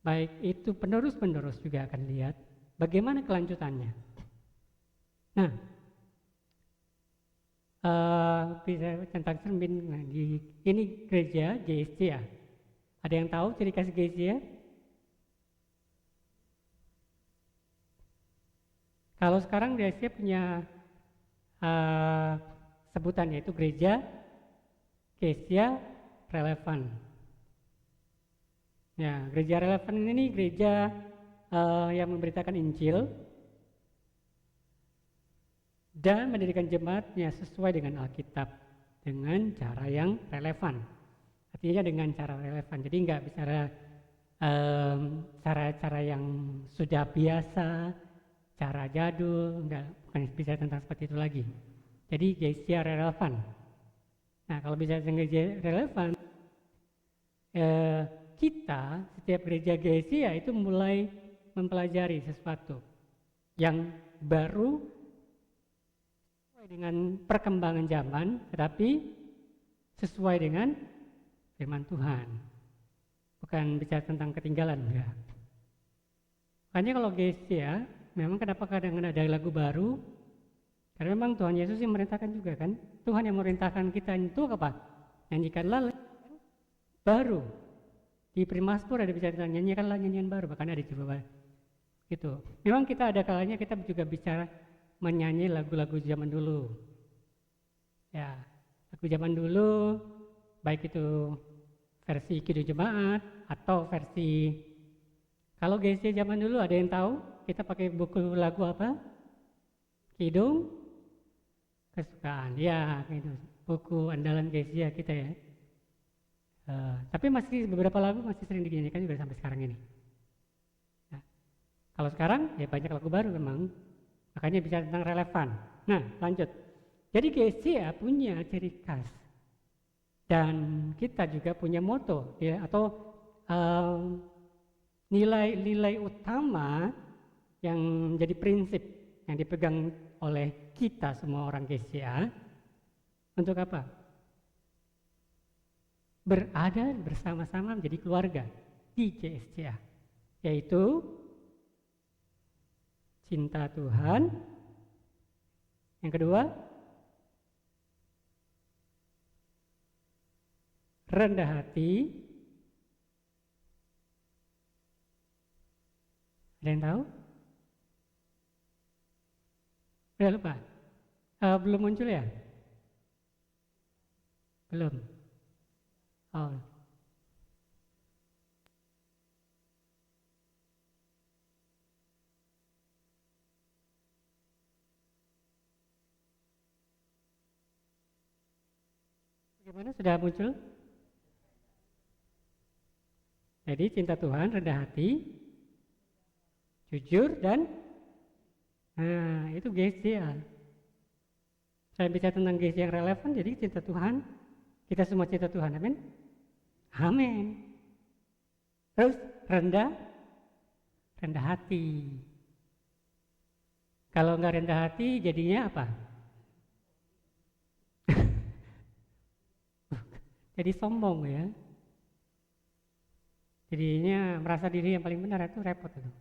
baik itu penerus juga akan lihat bagaimana kelanjutannya. Nah, bisa tentang cermin. Nah, ini gereja GSC ya. Ada yang tahu ciri khas GSC ya? Kalau sekarang GSC punya sebutan yaitu gereja GSC relevan. Ya, gereja relevan ini gereja yang memberitakan Injil dan mendirikan jemaatnya sesuai dengan Alkitab dengan cara yang relevan. Artinya dengan cara relevan. Jadi nggak bicara cara-cara yang sudah biasa, cara jadul, bukan bicara tentang seperti itu lagi. Jadi gereja relevan. Nah, kalau bicara tentang gereja relevan, kita setiap gereja GSI itu mulai mempelajari sesuatu yang baru sesuai dengan perkembangan zaman, tetapi sesuai dengan firman Tuhan. Bukan bicara tentang ketinggalan, ya. Makanya kalau GSI ya, memang kenapa kadang ada lagu baru? Karena memang Tuhan Yesus yang merintahkan juga kan. Tuhan yang merintahkan kita itu apa? Nyanyikanlah baru. Di Primazmur ada bicara tentang nyanyikanlah nyanyian baru, bahkan ada di bawah gitu. Memang kita ada kalanya kita juga bicara menyanyi lagu-lagu zaman dulu. Ya, lagu zaman dulu baik itu versi Kidung Jemaat atau versi, kalau GSI zaman dulu ada yang tahu kita pakai buku lagu apa? Kidung Kesukaan. Ya, gitu. Buku andalan GSI kita ya. Tapi masih beberapa lagu masih sering dinyanyikan juga sampai sekarang ini. Nah, kalau sekarang ya banyak lagu baru memang, makanya bicara tentang relevan. Nah, lanjut. Jadi GSI ya punya ciri khas dan kita juga punya moto ya, atau nilai-nilai utama yang jadi prinsip yang dipegang oleh kita semua orang GSI untuk apa? Berada bersama-sama menjadi keluarga di GSCA, yaitu cinta Tuhan, yang kedua rendah hati, ada yang tahu? Udah lupa? Belum muncul ya? Belum. Oh. Bagaimana, sudah muncul? Jadi cinta Tuhan, rendah hati, jujur, dan itu GSCA. Saya bicara tentang GSCA yang relevan, jadi cinta Tuhan, kita semua cinta Tuhan, amin? Amin. Terus rendah hati. Kalau nggak rendah hati jadinya apa? Jadi sombong ya. Jadinya merasa diri yang paling benar, itu repot itu.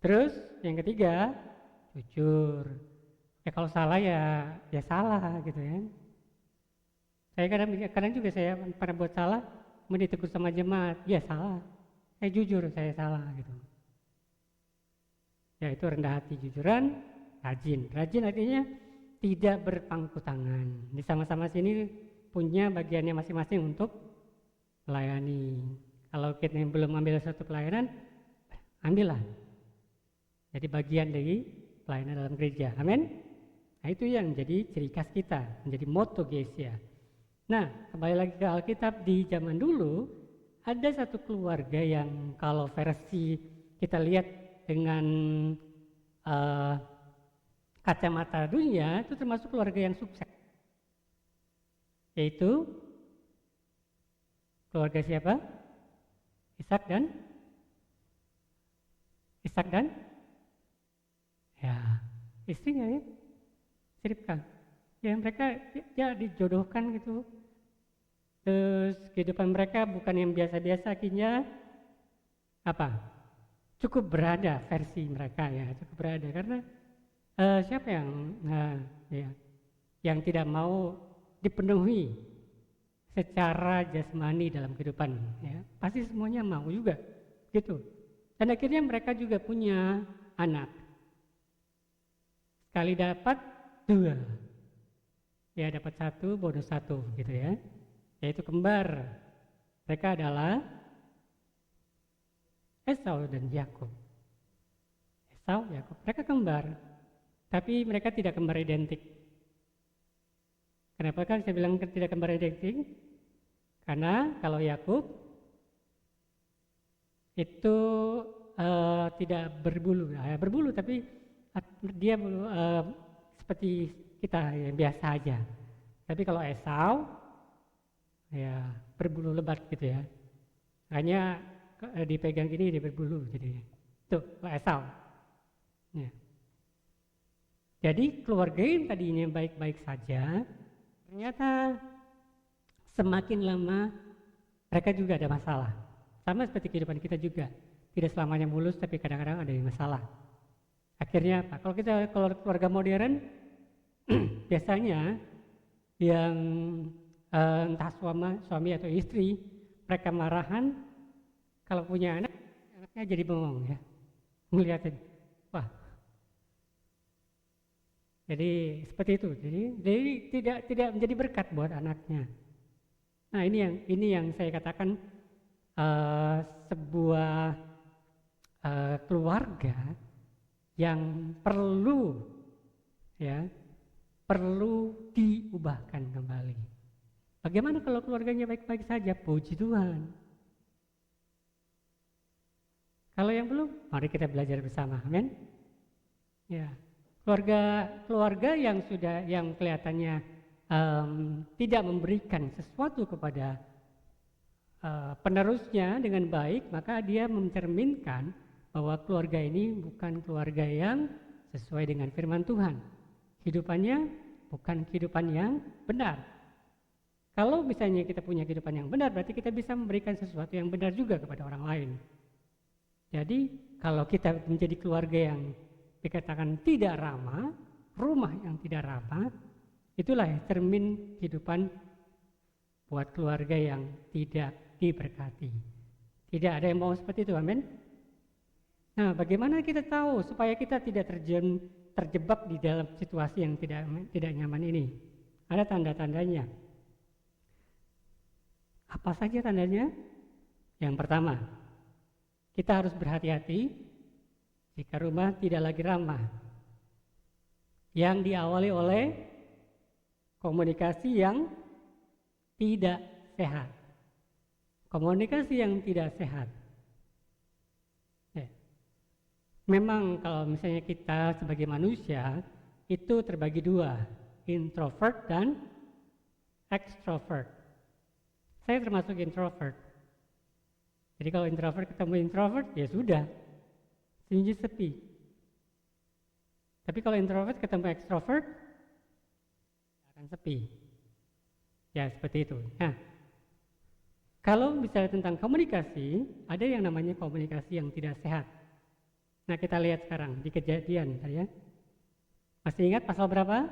Terus yang ketiga, jujur. Ya kalau salah ya salah gitu ya. Saya kadang juga saya pernah buat salah, kemudian ditegur sama jemaat, ya salah. Saya jujur, saya salah gitu. Ya itu rendah hati, jujuran, rajin. Rajin artinya tidak berpangku tangan. Di sama-sama sini punya bagiannya masing-masing untuk melayani. Kalau kita yang belum ambil satu pelayanan, ambillah. Jadi bagian dari pelayanan dalam gereja. Amin. Nah itu yang menjadi ciri khas kita, menjadi moto GSCA. Nah, kembali lagi ke Alkitab, di zaman dulu ada satu keluarga yang kalau versi kita lihat dengan kacamata dunia itu termasuk keluarga yang sukses. Yaitu keluarga siapa? Ishak dan ya istrinya ya, Ribka. Ya mereka ya dijodohkan gitu. Terus kehidupan mereka bukan yang biasa-biasa, akhirnya apa? Cukup berada versi mereka ya, cukup berada karena siapa yang tidak mau dipenuhi secara jasmani dalam kehidupan ya, pasti semuanya mau juga gitu. Dan akhirnya mereka juga punya anak. Sekali dapat dua. Ya dapat satu bonus satu gitu ya, yaitu kembar. Mereka adalah Esau dan Yakub. Esau, Yakub, mereka kembar, tapi mereka tidak kembar identik. Kenapa kan saya bilang tidak kembar identik? Karena kalau Yakub itu tidak berbulu, berbulu tapi dia seperti kita yang biasa aja. Tapi kalau Esau ya berbulu lebat gitu ya. Hanya dipegang gini dia berbulu jadinya. Tuh Esau. Ya. Jadi keluarga yang tadinya baik-baik saja, ternyata semakin lama mereka juga ada masalah. Sama seperti kehidupan kita juga. Tidak selamanya mulus, tapi kadang-kadang ada yang masalah. Akhirnya apa? Kalau keluarga modern, biasanya yang entah suami atau istri, mereka marahan, kalau punya anak, anaknya jadi bengong ya. Ngeliatin, wah. Jadi seperti itu. Jadi tidak menjadi berkat buat anaknya. Nah ini yang saya katakan sebuah keluarga yang perlu diubahkan kembali. Bagaimana kalau keluarganya baik-baik saja? Puji Tuhan. Kalau yang belum, mari kita belajar bersama. Amin. Ya, keluarga yang kelihatannya tidak memberikan sesuatu kepada penerusnya dengan baik, maka dia mencerminkan bahwa keluarga ini bukan keluarga yang sesuai dengan firman Tuhan. Hidupannya bukan kehidupan yang benar. Kalau misalnya kita punya kehidupan yang benar, berarti kita bisa memberikan sesuatu yang benar juga kepada orang lain. Jadi kalau kita menjadi keluarga yang dikatakan tidak ramah, rumah yang tidak ramah, itulah cermin kehidupan buat keluarga yang tidak diberkati. Tidak ada yang mau seperti itu, amin. Nah, bagaimana kita tahu supaya kita tidak terjebak di dalam situasi yang tidak nyaman ini? Ada tanda-tandanya. Apa saja tandanya? Yang pertama, kita harus berhati-hati jika rumah tidak lagi ramah, yang diawali oleh komunikasi yang tidak sehat. Komunikasi yang tidak sehat. Memang kalau misalnya kita sebagai manusia itu terbagi dua, introvert dan extrovert. Saya termasuk introvert. Jadi kalau introvert ketemu introvert, ya sudah, sunyi sepi. Tapi kalau introvert ketemu extrovert, akan sepi. Ya seperti itu. Nah, kalau bicara tentang komunikasi, ada yang namanya komunikasi yang tidak sehat. Nah, kita lihat sekarang di Kejadian tadi ya. Masih ingat pasal berapa?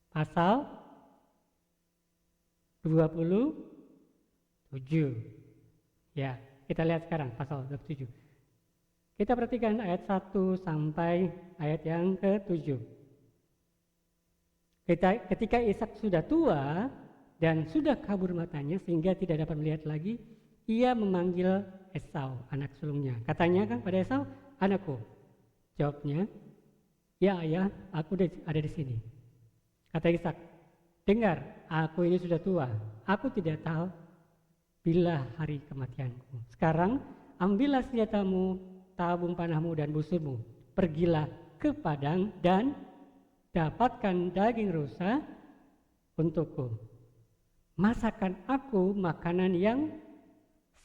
Pasal 27. Ya, kita lihat sekarang pasal 27. Kita perhatikan ayat 1 sampai ayat yang ke-7. Ketika Ishak sudah tua dan sudah kabur matanya sehingga tidak dapat melihat lagi, ia memanggil Esau, anak sulungnya. Katanya kan pada Esau, anakku. Jawabnya, ya ayah, aku ada di sini. Kata Ishak, dengar, aku ini sudah tua. Aku tidak tahu bila hari kematianku. Sekarang ambillah senjatamu, tabung panahmu dan busurmu. Pergilah ke padang dan dapatkan daging rusa untukku. Masakan aku makanan yang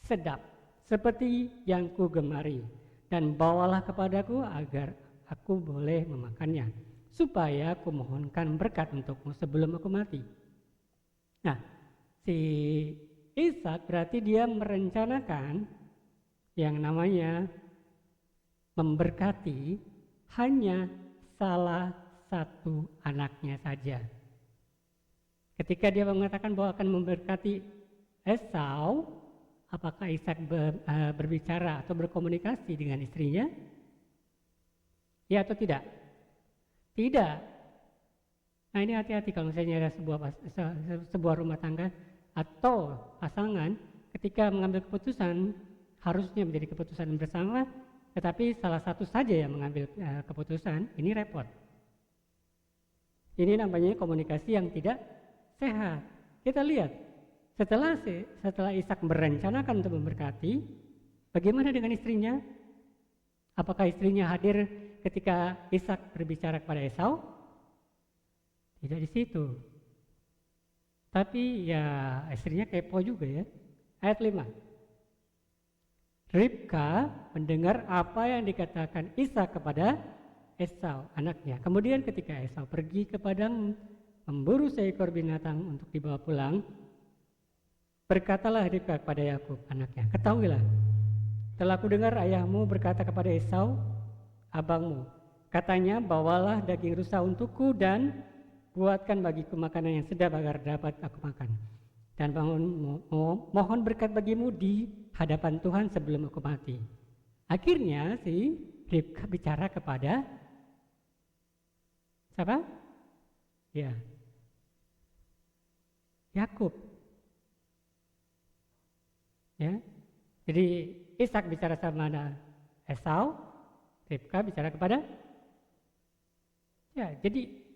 sedap seperti yang ku gemari, dan bawalah kepadaku agar aku boleh memakannya, supaya aku mohonkan berkat untukmu sebelum aku mati. Nah, si Ishak berarti dia merencanakan yang namanya memberkati hanya salah satu anaknya saja. Ketika dia mengatakan bahwa akan memberkati Esau, apakah Ishak berbicara atau berkomunikasi dengan istrinya? Ya atau tidak? Tidak. Nah, ini hati-hati kalau misalnya ada sebuah rumah tangga atau pasangan ketika mengambil keputusan, harusnya menjadi keputusan bersama, tetapi salah satu saja yang mengambil keputusan, ini repot. Ini namanya komunikasi yang tidak sehat. Kita lihat, setelah Ishak merencanakan untuk memberkati, bagaimana dengan istrinya? Apakah istrinya hadir ketika Ishak berbicara kepada Esau? Tidak di situ. Tapi ya istrinya kepo juga ya. Ayat 5. Ribka mendengar apa yang dikatakan Ishak kepada Esau anaknya. Kemudian ketika Esau pergi ke padang memburu seekor binatang untuk dibawa pulang, berkatalah Ribka kepada Yakub anaknya, ketahuilah, telah aku dengar ayahmu berkata kepada Esau abangmu, katanya, bawalah daging rusa untukku dan buatkan bagiku makanan yang sedap agar dapat aku makan. Dan mohon berkat bagimu di hadapan Tuhan sebelum aku mati. Akhirnya si Ribka bicara kepada siapa? Ya, Yakub. Ya, jadi Ishak bicara sama Esau, Ribka bicara kepada. Ya, jadi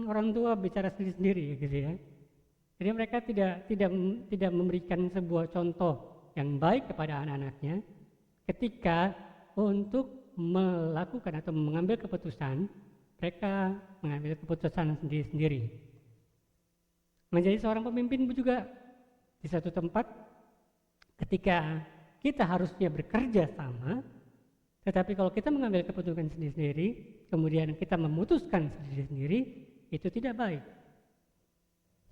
orang tua bicara sendiri-sendiri gitu ya. Jadi mereka tidak memberikan sebuah contoh yang baik kepada anak-anaknya ketika untuk melakukan atau mengambil keputusan, mereka mengambil keputusan sendiri-sendiri. Menjadi seorang pemimpin juga di satu tempat ketika kita harusnya bekerja sama, tetapi kalau kita mengambil keputusan sendiri-sendiri, kemudian kita memutuskan sendiri-sendiri, itu tidak baik.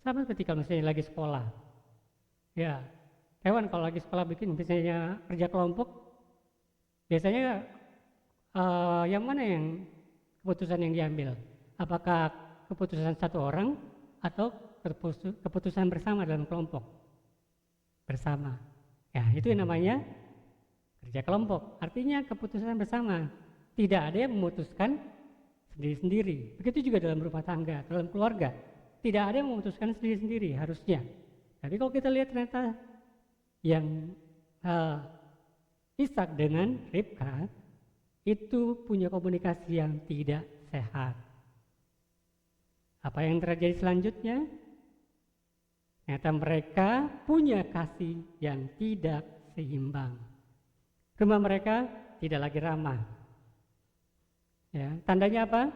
Sama seperti kalau misalnya lagi sekolah. Ya, hewan kalau lagi sekolah bikin misalnya kerja kelompok, biasanya yang mana yang keputusan yang diambil? Apakah keputusan satu orang atau keputusan bersama dalam kelompok? Bersama. Ya, itu yang namanya kerja kelompok. Artinya keputusan bersama. Tidak ada yang memutuskan sendiri-sendiri. Begitu juga dalam rumah tangga, dalam keluarga. Tidak ada yang memutuskan sendiri-sendiri harusnya. Tapi kalau kita lihat ternyata yang Ishak dengan Ribka itu punya komunikasi yang tidak sehat. Apa yang terjadi selanjutnya? Ternyata mereka punya kasih yang tidak seimbang. Rumah mereka tidak lagi ramah. Ya, tandanya apa?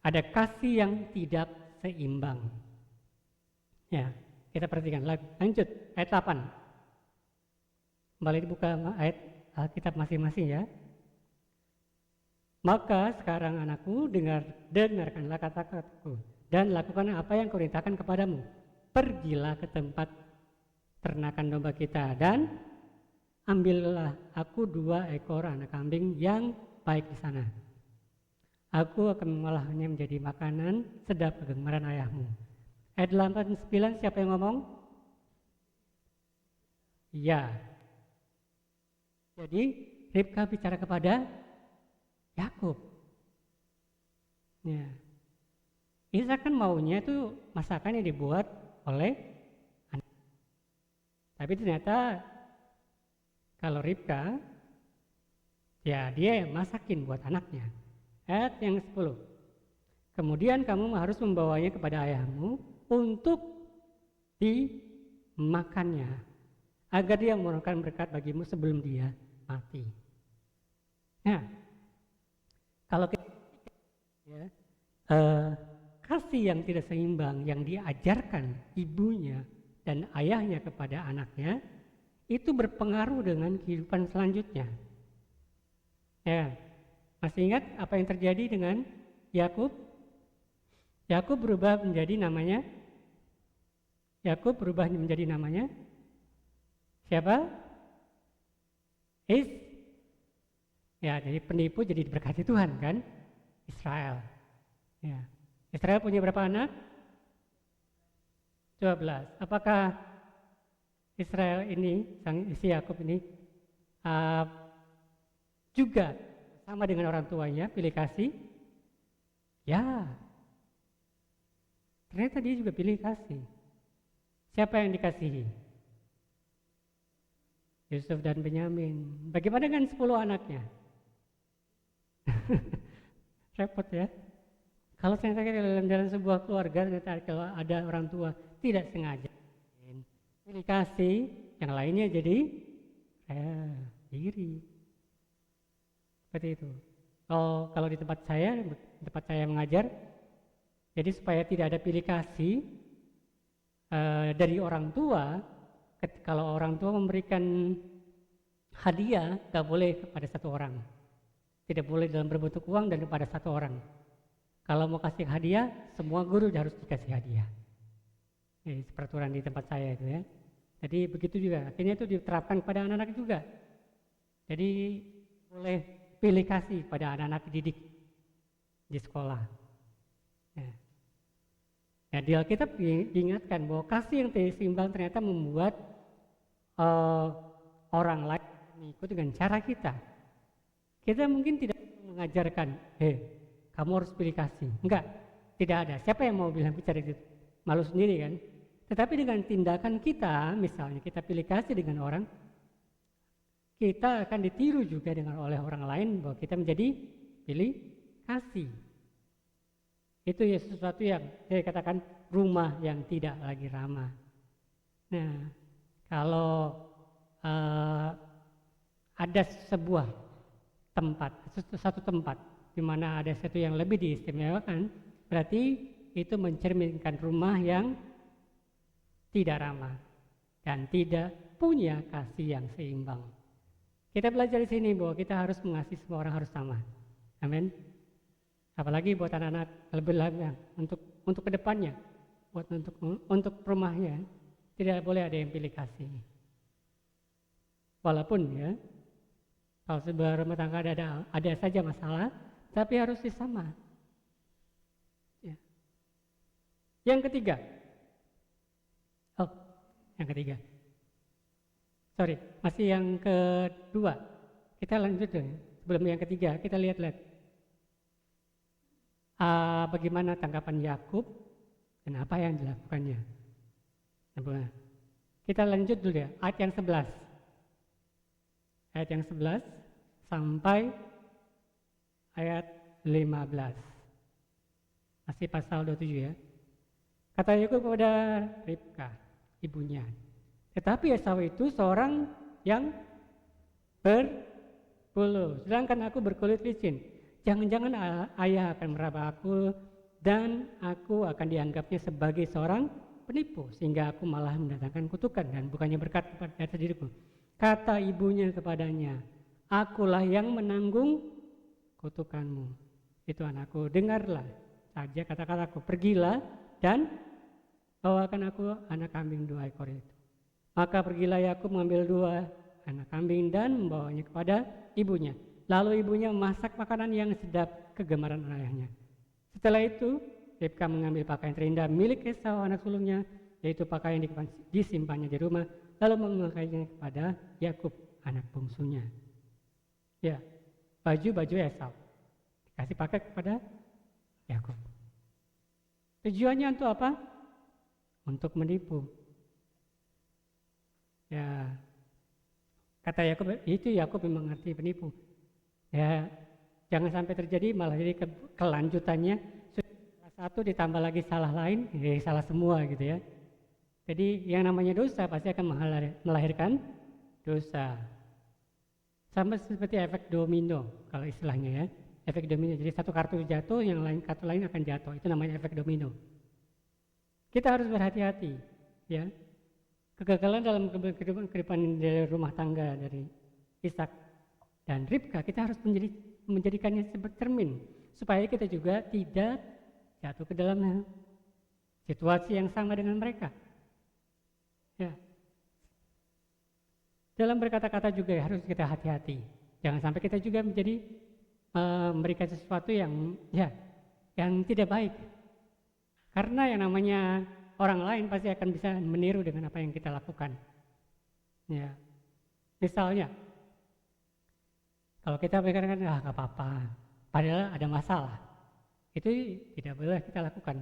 Ada kasih yang tidak seimbang. Ya, kita perhatikan. Lanjut, ayat 8. Kembali dibuka ayat Alkitab masing-masing ya. Maka sekarang anakku, dengarkanlah kata-kataku dan lakukan apa yang kuperintahkan kepadamu. Pergilah ke tempat ternakan domba kita dan ambillah aku 2 ekor anak kambing yang baik di sana. Aku akan mengolahnya menjadi makanan sedap kegemaran ayahmu. Ayat 8-9 siapa yang ngomong? Ya. Jadi Ribka bicara kepada Yakub. Ya. Ishak kan maunya itu masakan yang dibuat oleh anak. Tapi ternyata kalau Ribka, ya dia masakin buat anaknya. Ayat yang 10. Kemudian kamu harus membawanya kepada ayahmu untuk dimakannya, agar dia memberikan berkat bagimu sebelum dia mati. Nah, kalau kita ya, kasih yang tidak seimbang yang diajarkan ibunya dan ayahnya kepada anaknya itu berpengaruh dengan kehidupan selanjutnya. Ya, masih ingat apa yang terjadi dengan Yakub? Yakub berubah menjadi namanya siapa? Ya, jadi penipu jadi diberkati Tuhan kan? Israel. Ya. Israel punya berapa anak? 12. Apakah Israel ini, si Yakub ini juga sama dengan orang tuanya, pilih kasih? Ya. Ternyata dia juga pilih kasih. Siapa yang dikasihi? Yusuf dan Benyamin. Bagaimana dengan 10 anaknya? Repot ya. Kalau ternyata dalam sebuah keluarga, ternyata kalau ada orang tua tidak sengaja pilih kasih, yang lainnya jadi iri. Seperti itu. Kalau di tempat saya mengajar, Jadi supaya tidak ada pilih kasih dari orang tua, kalau orang tua memberikan hadiah, nggak boleh kepada satu orang. Tidak boleh dalam berbentuk uang dan kepada satu orang. Kalau mau kasih hadiah, semua guru harus dikasih hadiah. Ini peraturan di tempat saya itu ya. Jadi begitu juga, akhirnya itu diterapkan kepada anak-anak juga. Jadi boleh pilih kasih pada anak-anak didik di sekolah. Ya, di Alkitab diingatkan bahwa kasih yang seimbang ternyata membuat orang lain mengikut dengan cara kita. Kita mungkin tidak mengajarkan, kamu harus pilih kasih. Enggak, tidak ada. Siapa yang mau bilang bicara itu? Malu sendiri kan? Tetapi dengan tindakan kita, misalnya kita pilih kasih dengan orang, kita akan ditiru juga oleh orang lain bahwa kita menjadi pilih kasih. Itu ya sesuatu yang saya katakan rumah yang tidak lagi ramah. Nah, kalau ada sebuah tempat, satu tempat di mana ada sesuatu yang lebih diistimewakan, berarti itu mencerminkan rumah yang tidak ramah dan tidak punya kasih yang seimbang. Kita belajar di sini bahwa kita harus mengasihi semua orang harus sama. Amin. Apalagi buat anak-anak lebih untuk kedepannya, untuk rumahnya, tidak boleh ada yang pilih kasih. Walaupun ya, kalau sebuah rumah tangga ada saja masalah, tapi harus sama. Ya. Yang ketiga, masih yang kedua. Kita lanjut deh. Sebelum yang ketiga, kita lihat. Bagaimana tanggapan Yakub dan apa yang dilakukannya. Nah, kita lanjut dulu ya, ayat yang 11. Ayat yang 11 sampai ayat 15. Masih pasal 27 ya. Kata Yakub kepada Ribka, ibunya, tetapi Esau itu seorang yang berbulu, sedangkan aku berkulit licin. Jangan-jangan ayah akan meraba aku dan aku akan dianggapnya sebagai seorang penipu, sehingga aku malah mendatangkan kutukan dan bukannya berkat kepada diriku. Kata ibunya kepadanya, akulah yang menanggung kutukanmu. Itu anakku, dengarlah saja kata-kataku, pergilah dan bawakan aku anak kambing 2 ekor itu. Maka pergilah Yakub mengambil 2 anak kambing dan membawanya kepada ibunya. Lalu ibunya memasak makanan yang sedap kegemaran ayahnya. Setelah itu, Ribka mengambil pakaian terindah milik Esau anak sulungnya, yaitu pakaian disimpannya di rumah, lalu memakainya kepada Yakub anak bungsunya. Ya, baju-baju Esau dikasih pakai kepada Yakub. Tujuannya untuk apa? Untuk menipu. Ya, kata Yakub, itu Yakub memang mengerti penipu. Ya, jangan sampai terjadi malah jadi kelanjutannya salah satu ditambah lagi salah lain, salah semua gitu ya. Jadi yang namanya dosa pasti akan melahirkan dosa. Sama seperti efek domino kalau istilahnya ya. Efek domino, jadi satu kartu jatuh, yang lain kartu lain akan jatuh. Itu namanya efek domino. Kita harus berhati-hati ya. Kegagalan dalam kehidupan dari rumah tangga dari Ishak dan Ribka, kita harus menjadikannya sebagai cermin supaya kita juga tidak jatuh ke dalam situasi yang sama dengan mereka. Ya. Dalam berkata-kata juga harus kita hati-hati. Jangan sampai kita juga menjadi memberikan sesuatu yang tidak baik. Karena yang namanya orang lain pasti akan bisa meniru dengan apa yang kita lakukan. Ya. Misalnya, kalau kita pikirkan, gak apa-apa, padahal ada masalah, itu tidak boleh kita lakukan.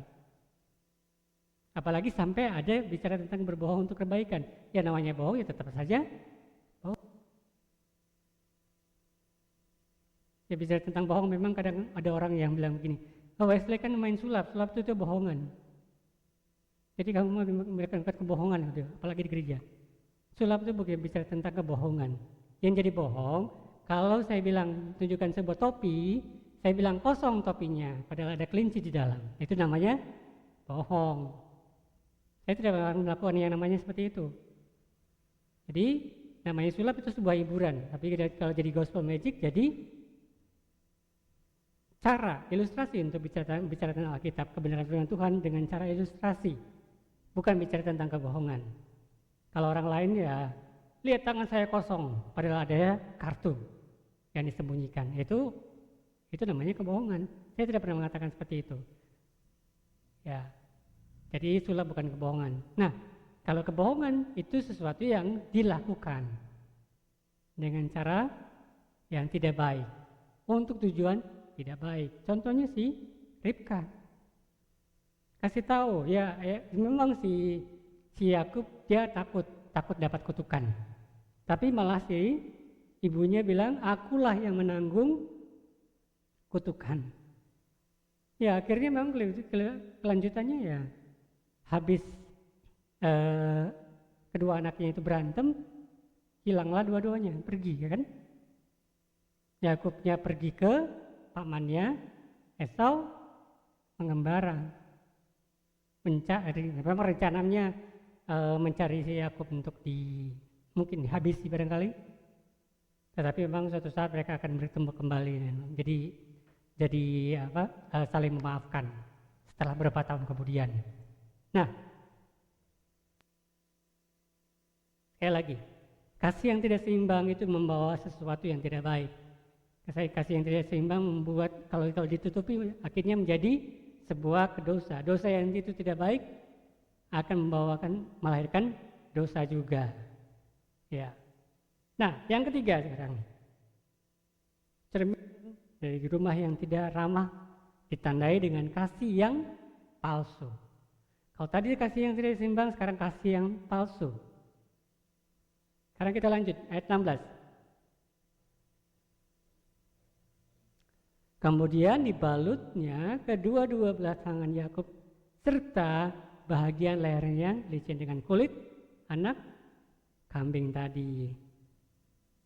Apalagi sampai ada bicara tentang berbohong untuk kebaikan. Ya namanya bohong ya tetap saja bohong. Ya bicara tentang bohong memang kadang ada orang yang bilang begini, Wesley kan main sulap itu bohongan. Jadi kamu mau memberikan kebohongan, apalagi di gereja. Sulap itu bukan bicara tentang kebohongan. Yang jadi bohong, kalau saya bilang tunjukkan sebuah topi saya bilang kosong topinya, padahal ada kelinci di dalam. Itu namanya bohong. Saya tidak melakukan yang namanya seperti itu. Jadi namanya sulap itu sebuah hiburan, tapi kalau jadi gospel magic jadi cara ilustrasi untuk bicara tentang Alkitab, kebenaran firman Tuhan dengan cara ilustrasi, bukan bicara tentang kebohongan. Kalau orang lain ya lihat tangan saya kosong, padahal ada kartu yang disembunyikan. Itu namanya kebohongan. Saya tidak pernah mengatakan seperti itu. Ya, jadi sulap bukan kebohongan. Nah, kalau kebohongan itu sesuatu yang dilakukan dengan cara yang tidak baik, untuk tujuan tidak baik. Contohnya si Ribka. Kasih tahu, ya memang si Yakub dia takut dapat kutukan. Tapi malah si ibunya bilang, akulah yang menanggung kutukan. Ya akhirnya memang kelanjutannya ya habis kedua anaknya itu berantem, hilanglah dua-duanya, pergi ya kan. Yakubnya pergi ke pamannya, Esau mengembara, memang rencananya mencari si Yakub untuk mungkin dihabisi barangkali. Tetapi memang suatu saat mereka akan bertemu kembali. Jadi saling memaafkan setelah beberapa tahun kemudian. Nah, sekali lagi, kasih yang tidak seimbang itu membawa sesuatu yang tidak baik. Kasih yang tidak seimbang membuat kalau ditutupi akhirnya menjadi sebuah dosa. Dosa yang itu tidak baik akan melahirkan dosa juga. Ya. Nah, yang ketiga sekarang, cermin dari rumah yang tidak ramah ditandai dengan kasih yang palsu. Kalau tadi kasih yang tidak seimbang, sekarang kasih yang palsu. Sekarang kita lanjut ayat 16. Kemudian dibalutnya kedua-dua belah tangan Yakub serta bahagian lehernya licin dengan kulit anak kambing tadi.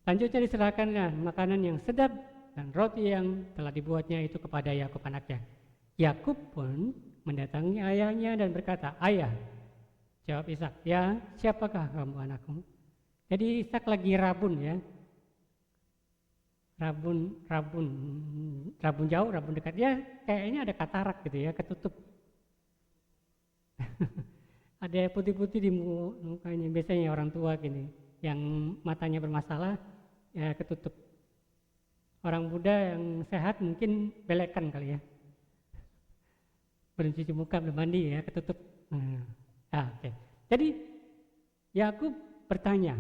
Selanjutnya diserahkannya makanan yang sedap dan roti yang telah dibuatnya itu kepada Yakub anaknya. Yakub pun mendatangi ayahnya dan berkata, "Ayah," jawab Ishak, "Ya, siapakah kamu anakku?" Jadi Ishak lagi rabun ya. Rabun jauh, rabun dekat. Ya kayaknya ada katarak gitu ya, ketutup. Ada putih-putih di mukanya, biasanya orang tua gini, yang matanya bermasalah ya ketutup. Orang muda yang sehat mungkin belekan kali ya. Belum cuci muka, belum mandi ya, ketutup. Oke. Jadi Yakub bertanya,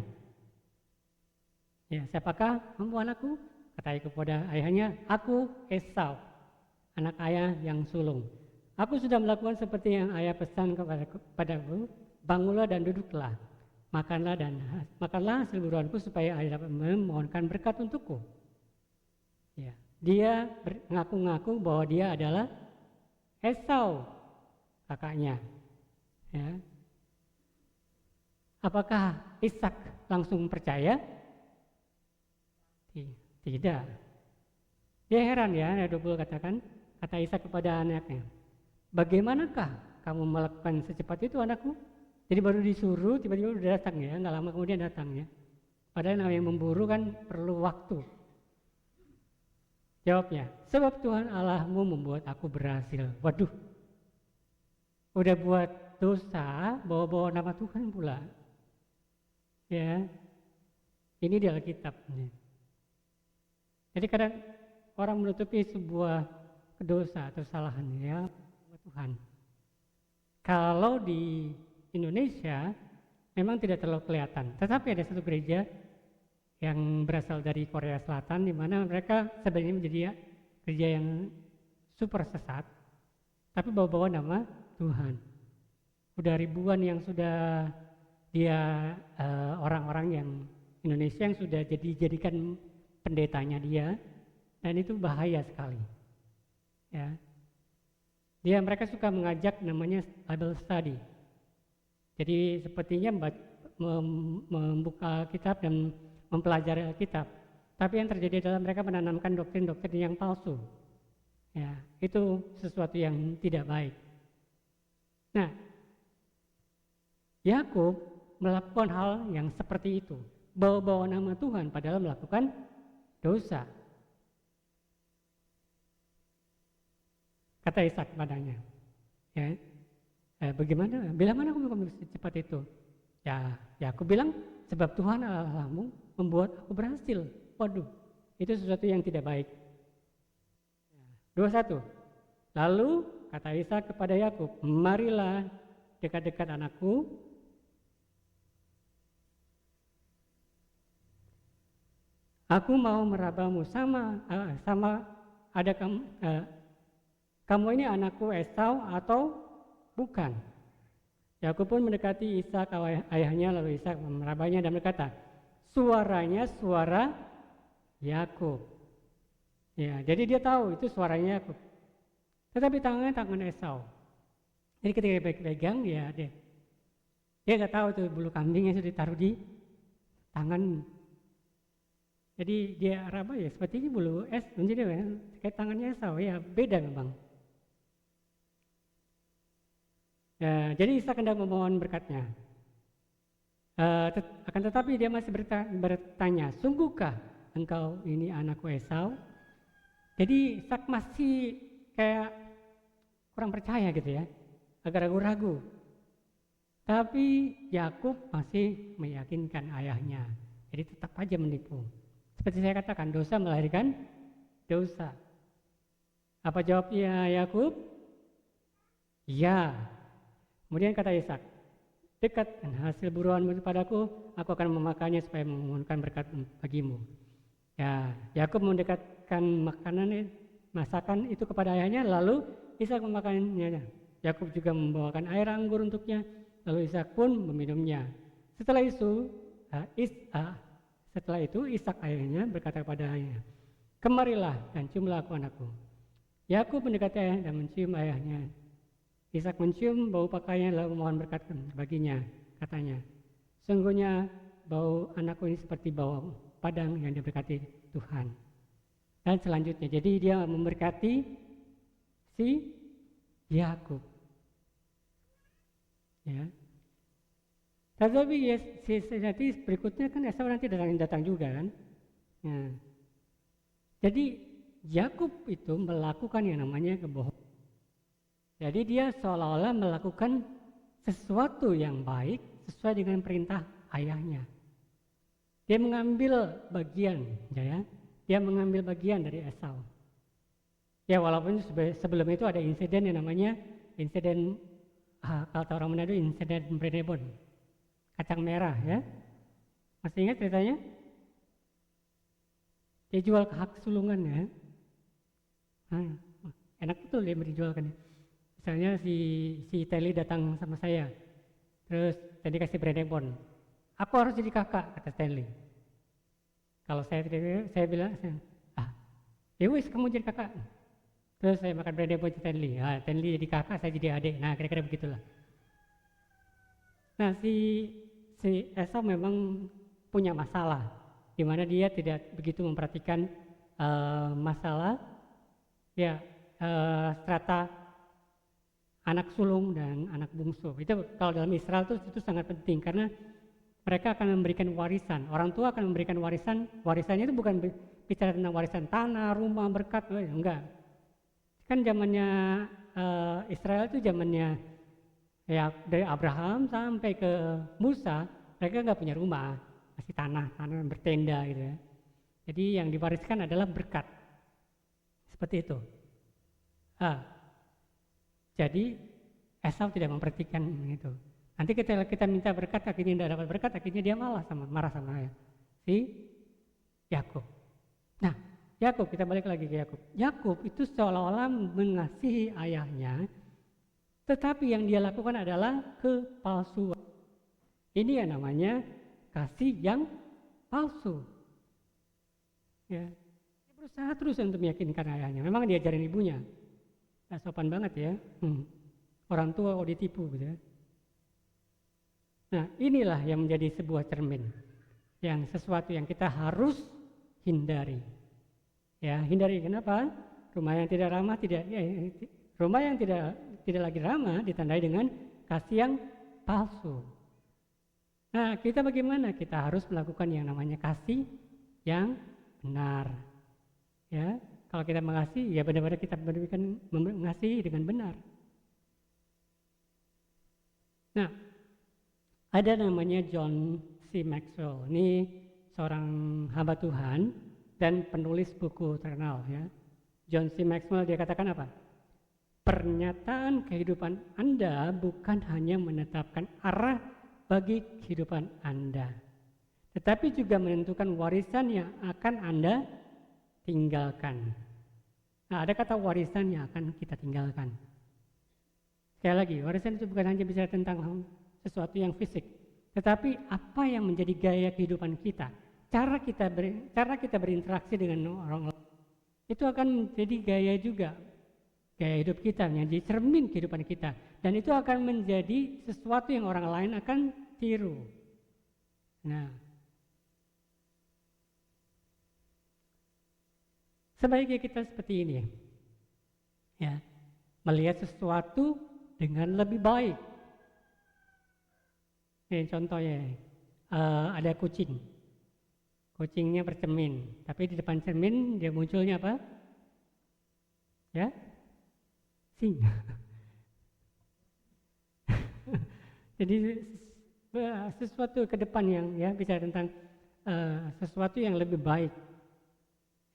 "Ya, siapakah kamu anakku?" Kata Yakub kepada ayahnya, "Aku Esau, anak ayah yang sulung. Aku sudah melakukan seperti yang ayah pesan kepadaku, bangunlah dan duduklah. Makanlah hasil buruanku supaya ayah dapat memohonkan berkat untukku." Ya, dia mengaku-ngaku bahwa dia adalah Esau, kakaknya. Ya. Apakah Ishak langsung percaya? Tidak. Dia heran ya, ayat 20 katakan, kata Ishak kepada anaknya, "Bagaimanakah kamu melakukan secepat itu anakku?" Jadi baru disuruh, tiba-tiba udah datang ya, nggak lama kemudian datang ya. Padahal yang memburu kan perlu waktu. Jawabnya, "Sebab Tuhan Allahmu membuat aku berhasil." Waduh, udah buat dosa, bawa-bawa nama Tuhan pula. Ya, ini di Alkitab. Jadi kadang orang menutupi sebuah dosa atau kesalahan ya Tuhan. Kalau di Indonesia memang tidak terlalu kelihatan, tetapi ada satu gereja yang berasal dari Korea Selatan di mana mereka sebenarnya menjadi gereja yang super sesat, tapi bawa-bawa nama Tuhan. Udah ribuan yang sudah dia orang-orang yang Indonesia yang sudah dijadikan pendetanya dia, dan itu bahaya sekali. Ya, mereka suka mengajak namanya Bible study. Jadi sepertinya membuka kitab dan mempelajari Alkitab. Tapi yang terjadi adalah mereka menanamkan doktrin-doktrin yang palsu. Ya, itu sesuatu yang tidak baik. Nah, Yakub melakukan hal yang seperti itu, bawa-bawa nama Tuhan padahal melakukan dosa. Kata Ishak padanya, ya, bagaimana? Bila mana aku bisa secepat itu? Ya, aku bilang sebab Tuhan Allahmu membuat aku berhasil. Waduh, itu sesuatu yang tidak baik. 21. Lalu kata Ishak kepada Yakub, marilah dekat-dekat anakku. Aku mau merabamu sama ada kamu ini anakku Esau atau bukan? Yakub pun mendekati Ishak ayahnya, lalu Ishak merabanya dan berkata, suaranya suara Yakub. Ya, jadi dia tahu itu suaranya Yakub. Tetapi tangannya tangan Esau. Jadi ketika pegang dia nggak tahu tuh bulu kambing yang sudah ditaruh di tangan. Jadi dia raba ya seperti ini bulu es menjadi kayak tangannya Esau, ya beda memang. Ya, jadi Ishak hendak memohon berkatnya. Akan tetapi dia masih bertanya, sungguhkah engkau ini anakku Esau? Jadi Ishak masih kayak kurang percaya gitu ya, agak ragu-ragu. Tapi Yakub masih meyakinkan ayahnya, jadi tetap aja menipu. Seperti saya katakan, dosa melahirkan dosa. Apa jawabnya Yakub? Ya. Kemudian kata Ishak, dekat dan hasil buruanmu kepadaku, aku akan memakannya supaya memohonkan berkat bagimu. Ya, Yakub mendekatkan masakan itu kepada ayahnya, lalu Ishak memakannya. Yakub juga membawakan air anggur untuknya, lalu Ishak pun meminumnya. Setelah itu Ishak ayahnya berkata kepada ayahnya, kemarilah dan ciumlah aku anakku. Yakub mendekati ayah dan mencium ayahnya. Ishak mencium bau pakaiannya lalu mohon berkat baginya. Katanya, sungguhnya bau anakku ini seperti bau padang yang diberkati Tuhan. Dan selanjutnya, jadi dia memberkati si Yakub. Ya. Tetapi ya, nanti berikutnya kan Esau nanti datang juga kan. Ya. Jadi Yakub itu melakukan yang namanya kebohongan. Jadi dia seolah-olah melakukan sesuatu yang baik sesuai dengan perintah ayahnya. Dia mengambil bagian, ya. Dia mengambil bagian dari Esau. Ya walaupun sebelum itu ada insiden yang namanya insiden kalau orang Manado insiden Brenebon, kacang merah ya. Masih ingat ceritanya? Dia jual ke hak sulungan ya. Enak betul dia dijualkan. Misalnya si Teli datang sama saya, terus tadi kasih Brenebon. Aku harus jadi kakak, kata Stanley. Kalau saya bilang, ya wis kamu jadi kakak. Terus saya makan Brenebon Stanley. Stanley jadi kakak, saya jadi adik. Nah kira-kira begitulah. Nah si Esau memang punya masalah, di mana dia tidak begitu memperhatikan masalah ya strata anak sulung dan anak bungsu. Itu kalau dalam Israel itu sangat penting karena mereka akan memberikan warisan. Orang tua akan memberikan warisan. Warisannya itu bukan bicara tentang warisan tanah, rumah, berkat, enggak. Kan zamannya Israel itu zamannya ya dari Abraham sampai ke Musa, mereka enggak punya rumah, masih tanah bertenda gitu ya. Jadi yang diwariskan adalah berkat. Seperti itu. Jadi Esau tidak memperhatikan itu. Nanti kita minta berkat, akhirnya tidak dapat berkat, akhirnya dia marah sama si Yakub. Nah, Yakub, kita balik lagi ke Yakub. Yakub itu seolah-olah mengasihi ayahnya, tetapi yang dia lakukan adalah kepalsuan. Ini yang namanya kasih yang palsu. Ya, dia berusaha terus untuk meyakinkan ayahnya. Memang diajarin ibunya, nggak sopan banget ya. Orang tua kok ditipu gitu ya. Nah, inilah yang menjadi sebuah cermin, yang sesuatu yang kita harus hindari. Ya, hindari kenapa? Rumah yang tidak ramah rumah yang tidak lagi ramah ditandai dengan kasih yang palsu. Nah, kita bagaimana? Kita harus melakukan yang namanya kasih yang benar. Ya, kalau kita mengasihi, ya benar-benar kita mengasihi dengan benar. Nah, ada namanya John C. Maxwell. Ini seorang hamba Tuhan dan penulis buku terkenal, ya. John C. Maxwell, dia katakan apa? Pernyataan kehidupan Anda bukan hanya menetapkan arah bagi kehidupan Anda, tetapi juga menentukan warisan yang akan Anda tinggalkan. Nah, ada kata warisan yang akan kita tinggalkan. Sekali lagi, warisan itu bukan hanya bicara tentang sesuatu yang fisik, tetapi apa yang menjadi gaya kehidupan kita, cara kita berinteraksi dengan orang lain, itu akan menjadi gaya juga, gaya hidup kita, menjadi cermin kehidupan kita, dan itu akan menjadi sesuatu yang orang lain akan tiru. Nah, sebaiknya kita seperti ini, ya, melihat sesuatu dengan lebih baik. Ini contohnya, ada kucingnya bercermin, tapi di depan cermin dia munculnya apa? Ya, singa. Jadi sesuatu ke depan yang, ya, bicara tentang sesuatu yang lebih baik,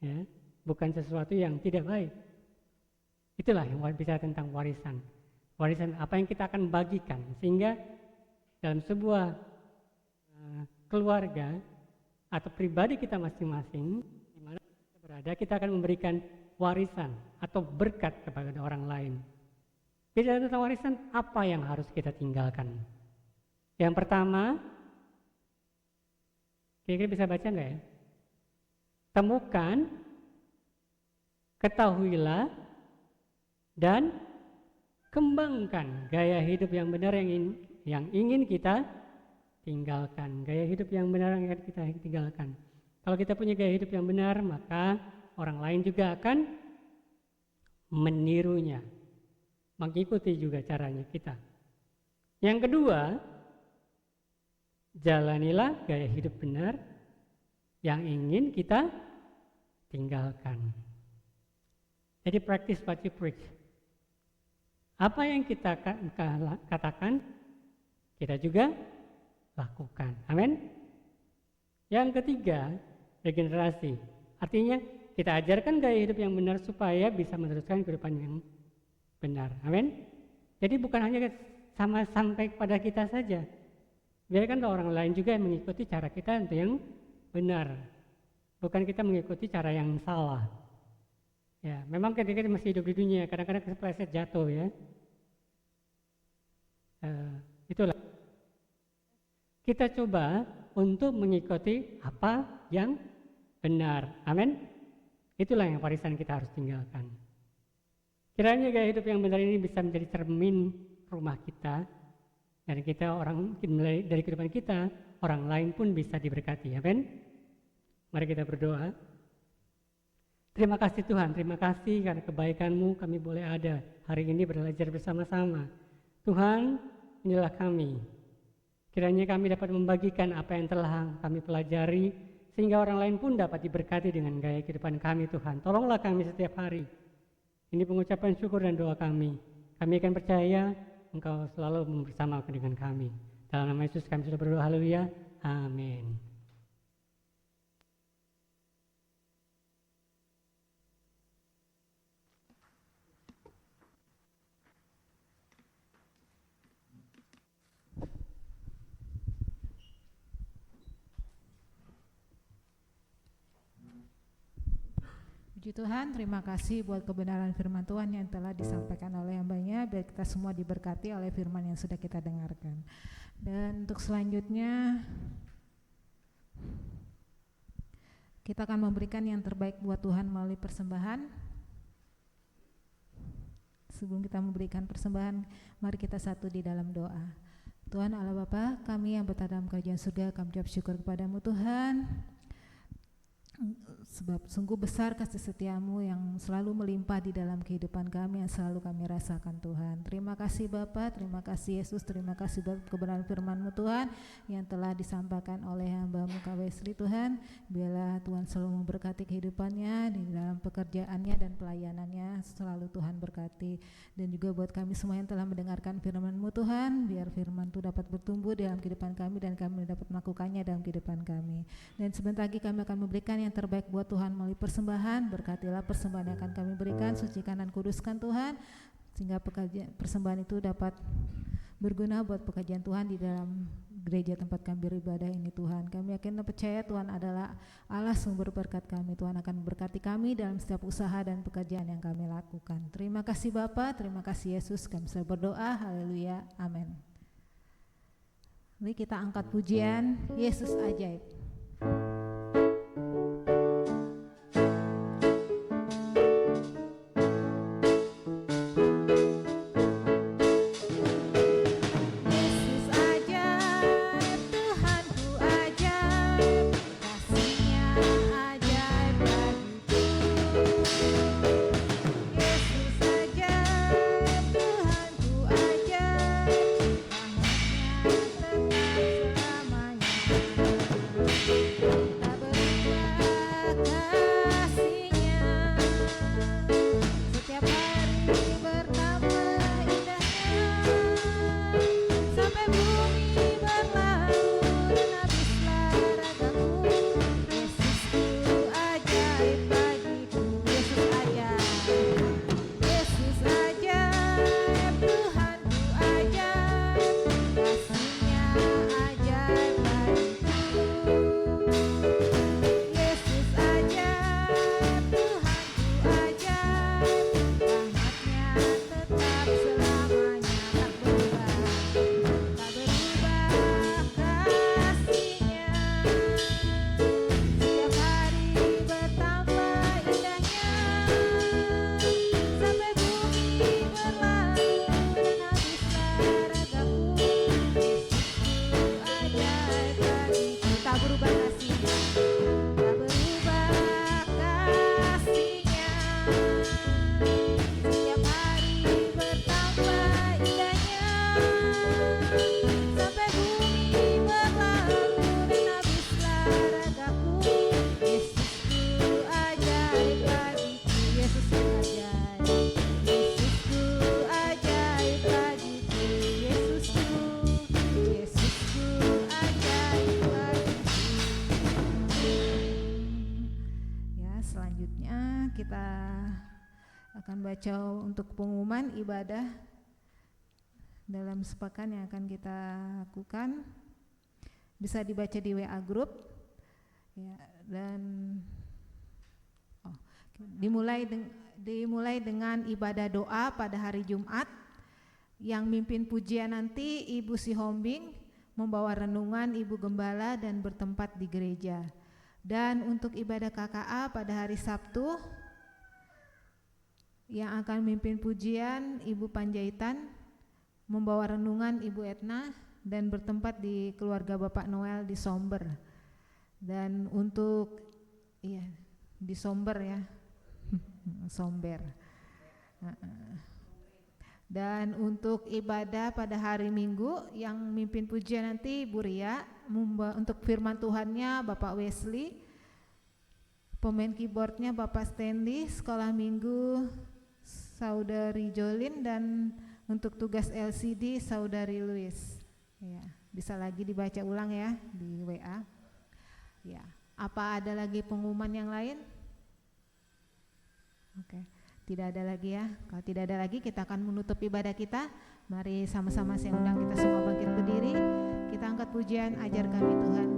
ya, bukan sesuatu yang tidak baik. Itulah yang bicara tentang warisan. Warisan apa yang kita akan bagikan, sehingga dalam sebuah keluarga atau pribadi kita masing-masing, di mana kita berada, kita akan memberikan warisan atau berkat kepada orang lain. Bicara tentang warisan, apa yang harus kita tinggalkan? Yang pertama, kira-kira bisa baca nggak ya? Temukan, ketahuilah, dan kembangkan gaya hidup yang benar yang ingin kita tinggalkan. Gaya hidup yang benar yang akan kita tinggalkan. Kalau kita punya gaya hidup yang benar, maka orang lain juga akan menirunya, mengikuti juga caranya kita. Yang kedua, jalanilah gaya hidup benar yang ingin kita tinggalkan. Jadi practice what you preach. Apa yang kita katakan, kita juga lakukan. Amin. Yang ketiga, regenerasi. Artinya kita ajarkan gaya hidup yang benar supaya bisa meneruskan kehidupan yang benar. Amin. Jadi bukan hanya sampai pada kita saja. Biarkan orang lain juga yang mengikuti cara kita untuk yang benar. Bukan kita mengikuti cara yang salah. Ya, memang ketika kita masih hidup di dunia, kadang-kadang kepleset jatuh, ya. Itulah. Kita coba untuk mengikuti apa yang benar. Amin. Itulah yang warisan kita harus tinggalkan. Kiranya gaya hidup yang benar ini bisa menjadi cermin rumah kita, dan kita dari kehidupan kita, orang lain pun bisa diberkati. Amin. Mari kita berdoa. Terima kasih Tuhan, terima kasih karena kebaikan-Mu kami boleh ada hari ini belajar bersama-sama. Tuhan, inilah kami. Kiranya kami dapat membagikan apa yang telah kami pelajari, sehingga orang lain pun dapat diberkati dengan gaya kehidupan kami Tuhan. Tolonglah kami setiap hari. Ini pengucapan syukur dan doa kami. Kami akan percaya Engkau selalu bersama dengan kami. Dalam nama Yesus kami sudah berdoa, haleluya, amin.
Puji Tuhan, terima kasih buat kebenaran firman Tuhan yang telah disampaikan oleh hamba-Nya, biar kita semua diberkati oleh firman yang sudah kita dengarkan. Dan untuk selanjutnya, kita akan memberikan yang terbaik buat Tuhan melalui persembahan. Sebelum kita memberikan persembahan, mari kita satu di dalam doa. Tuhan Allah Bapa, kami yang berada dalam kerajaan surga, kami ucap syukur kepada-Mu Tuhan. sebab sungguh besar kasih setiamu yang selalu melimpah di dalam kehidupan kami, yang selalu kami rasakan Tuhan. Terima kasih Bapa, terima kasih Yesus, terima kasih buat kebenaran firman-Mu Tuhan yang telah disampaikan oleh hamba-Mu Kak Wesley Tuhan. Biarlah Tuhan selalu memberkati kehidupannya di dalam pekerjaannya dan pelayanannya, selalu Tuhan berkati. Dan juga buat kami semua yang telah mendengarkan firman-Mu Tuhan, biar firman itu dapat bertumbuh dalam kehidupan kami dan kami dapat melakukannya dalam kehidupan kami. Dan sebentar lagi kami akan memberikan yang terbaik buat Tuhan melalui persembahan. Berkatilah persembahan yang akan kami berikan, sucikan dan kuduskan Tuhan, sehingga persembahan itu dapat berguna buat pekerjaan Tuhan di dalam gereja tempat kami beribadah ini Tuhan. Kami yakin dan percaya Tuhan adalah Allah sumber berkat kami. Tuhan akan memberkati kami dalam setiap usaha dan pekerjaan yang kami lakukan. Terima kasih Bapa, terima kasih Yesus. Kami selalu berdoa, haleluya, amin. Mari kita angkat pujian Yesus ajaib. Baca untuk pengumuman ibadah dalam sepekan yang akan kita lakukan, bisa dibaca di WA Group ya, dan dimulai dengan ibadah doa pada hari Jumat yang mimpin pujian nanti Ibu Sihombing, membawa renungan Ibu Gembala dan bertempat di gereja. Dan untuk ibadah KKA pada hari Sabtu yang akan mimpin pujian Ibu Panjaitan, membawa renungan Ibu Etna dan bertempat di keluarga Bapak Noel di Somber. Dan untuk di Somber ya. Somber. Dan untuk ibadah pada hari Minggu yang mimpin pujian nanti Ibu Ria, untuk firman Tuhannya Bapak Wesley, pemain keyboardnya Bapak Stanley, sekolah minggu Saudari Jolin, dan untuk tugas LCD Saudari Louis. Ya, bisa lagi dibaca ulang ya di WA. Ya, apa ada lagi pengumuman yang lain? Oke, tidak ada lagi ya. Kalau tidak ada lagi, kita akan menutup ibadah kita. Mari sama-sama saya undang kita semua bangkit berdiri. Kita angkat pujian Ajar Kami Tuhan.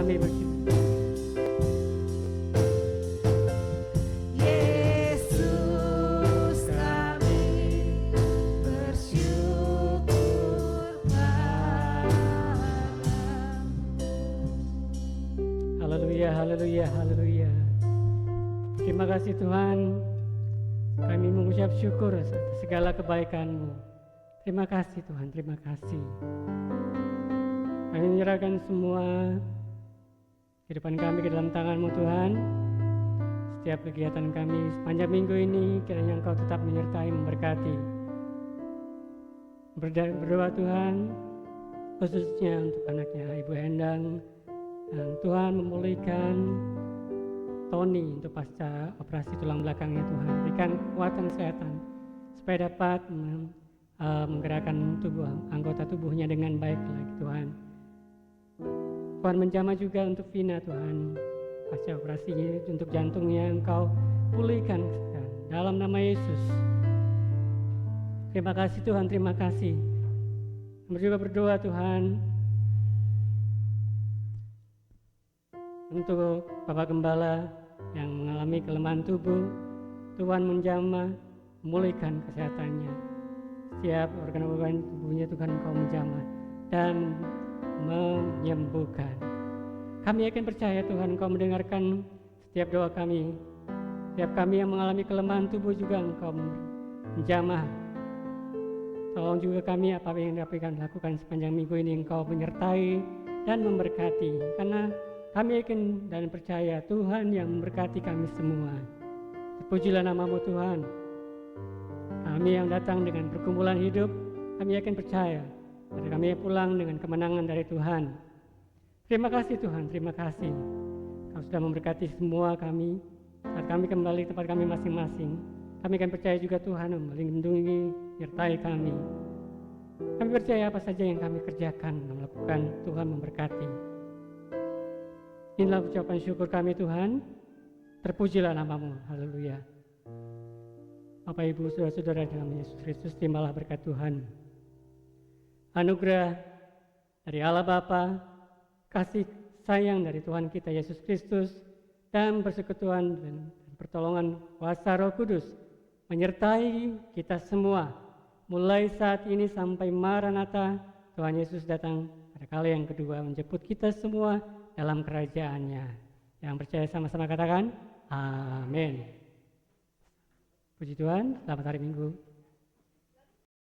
kami bersyukur.
Yesus kami bersyukur padamu.
Haleluya, haleluya, haleluya. Terima kasih Tuhan, kami mengucap syukur atas segala kebaikan-Mu. Terima kasih Tuhan, terima kasih. Kami menyerahkan semua kehidupan kami ke dalam tangan-Mu Tuhan. Setiap kegiatan kami sepanjang minggu ini, kiranya Engkau tetap menyertai, memberkati. Berdoa Tuhan, khususnya untuk anaknya Ibu Endang, dan Tuhan memulihkan Tony untuk pasca operasi tulang belakangnya Tuhan. Berikan kekuatan kesehatan supaya dapat menggerakkan anggota tubuhnya dengan baik lagi Tuhan. Tuhan menjamah juga untuk Vina Tuhan. Pasca operasinya untuk jantungnya Engkau pulihkan Tuhan. Dalam nama Yesus. Terima kasih Tuhan, terima kasih. Kami juga berdoa Tuhan untuk Bapak Gembala yang mengalami kelemahan tubuh. Tuhan menjamah, memulihkan kesehatannya. Setiap organ-organ tubuhnya Tuhan Engkau menjamah dan menyembuhkan. Kami yakin percaya Tuhan Engkau mendengarkan setiap doa kami. Setiap kami yang mengalami kelemahan tubuh juga Engkau menjamah. Tolong juga kami apa yang dapat kami lakukan sepanjang minggu ini Engkau menyertai dan memberkati. Karena kami yakin dan percaya Tuhan yang memberkati kami semua. Terpujilah nama-Mu Tuhan. Kami yang datang dengan pergumulan hidup, kami yakin percaya. Dan kami pulang dengan kemenangan dari Tuhan. Terima kasih Tuhan, terima kasih. Kau sudah memberkati semua kami. Saat kami kembali ke tempat kami masing-masing, kami akan percaya juga Tuhan melindungi, menyertai kami. Kami percaya apa saja yang kami kerjakan, melakukan, Tuhan memberkati. Inilah ucapan syukur kami Tuhan. Terpujilah nama-Mu, haleluya. Bapak Ibu saudara-saudara dalam Yesus Kristus, terimalah berkat Tuhan. Anugerah dari Allah Bapa, kasih sayang dari Tuhan kita Yesus Kristus, dan persekutuan dan pertolongan kuasa Roh Kudus menyertai kita semua mulai saat ini sampai Maranatha. Tuhan Yesus datang pada kali yang kedua menjemput kita semua dalam kerajaan-Nya. Yang percaya sama-sama katakan amin. Puji Tuhan, selamat hari Minggu.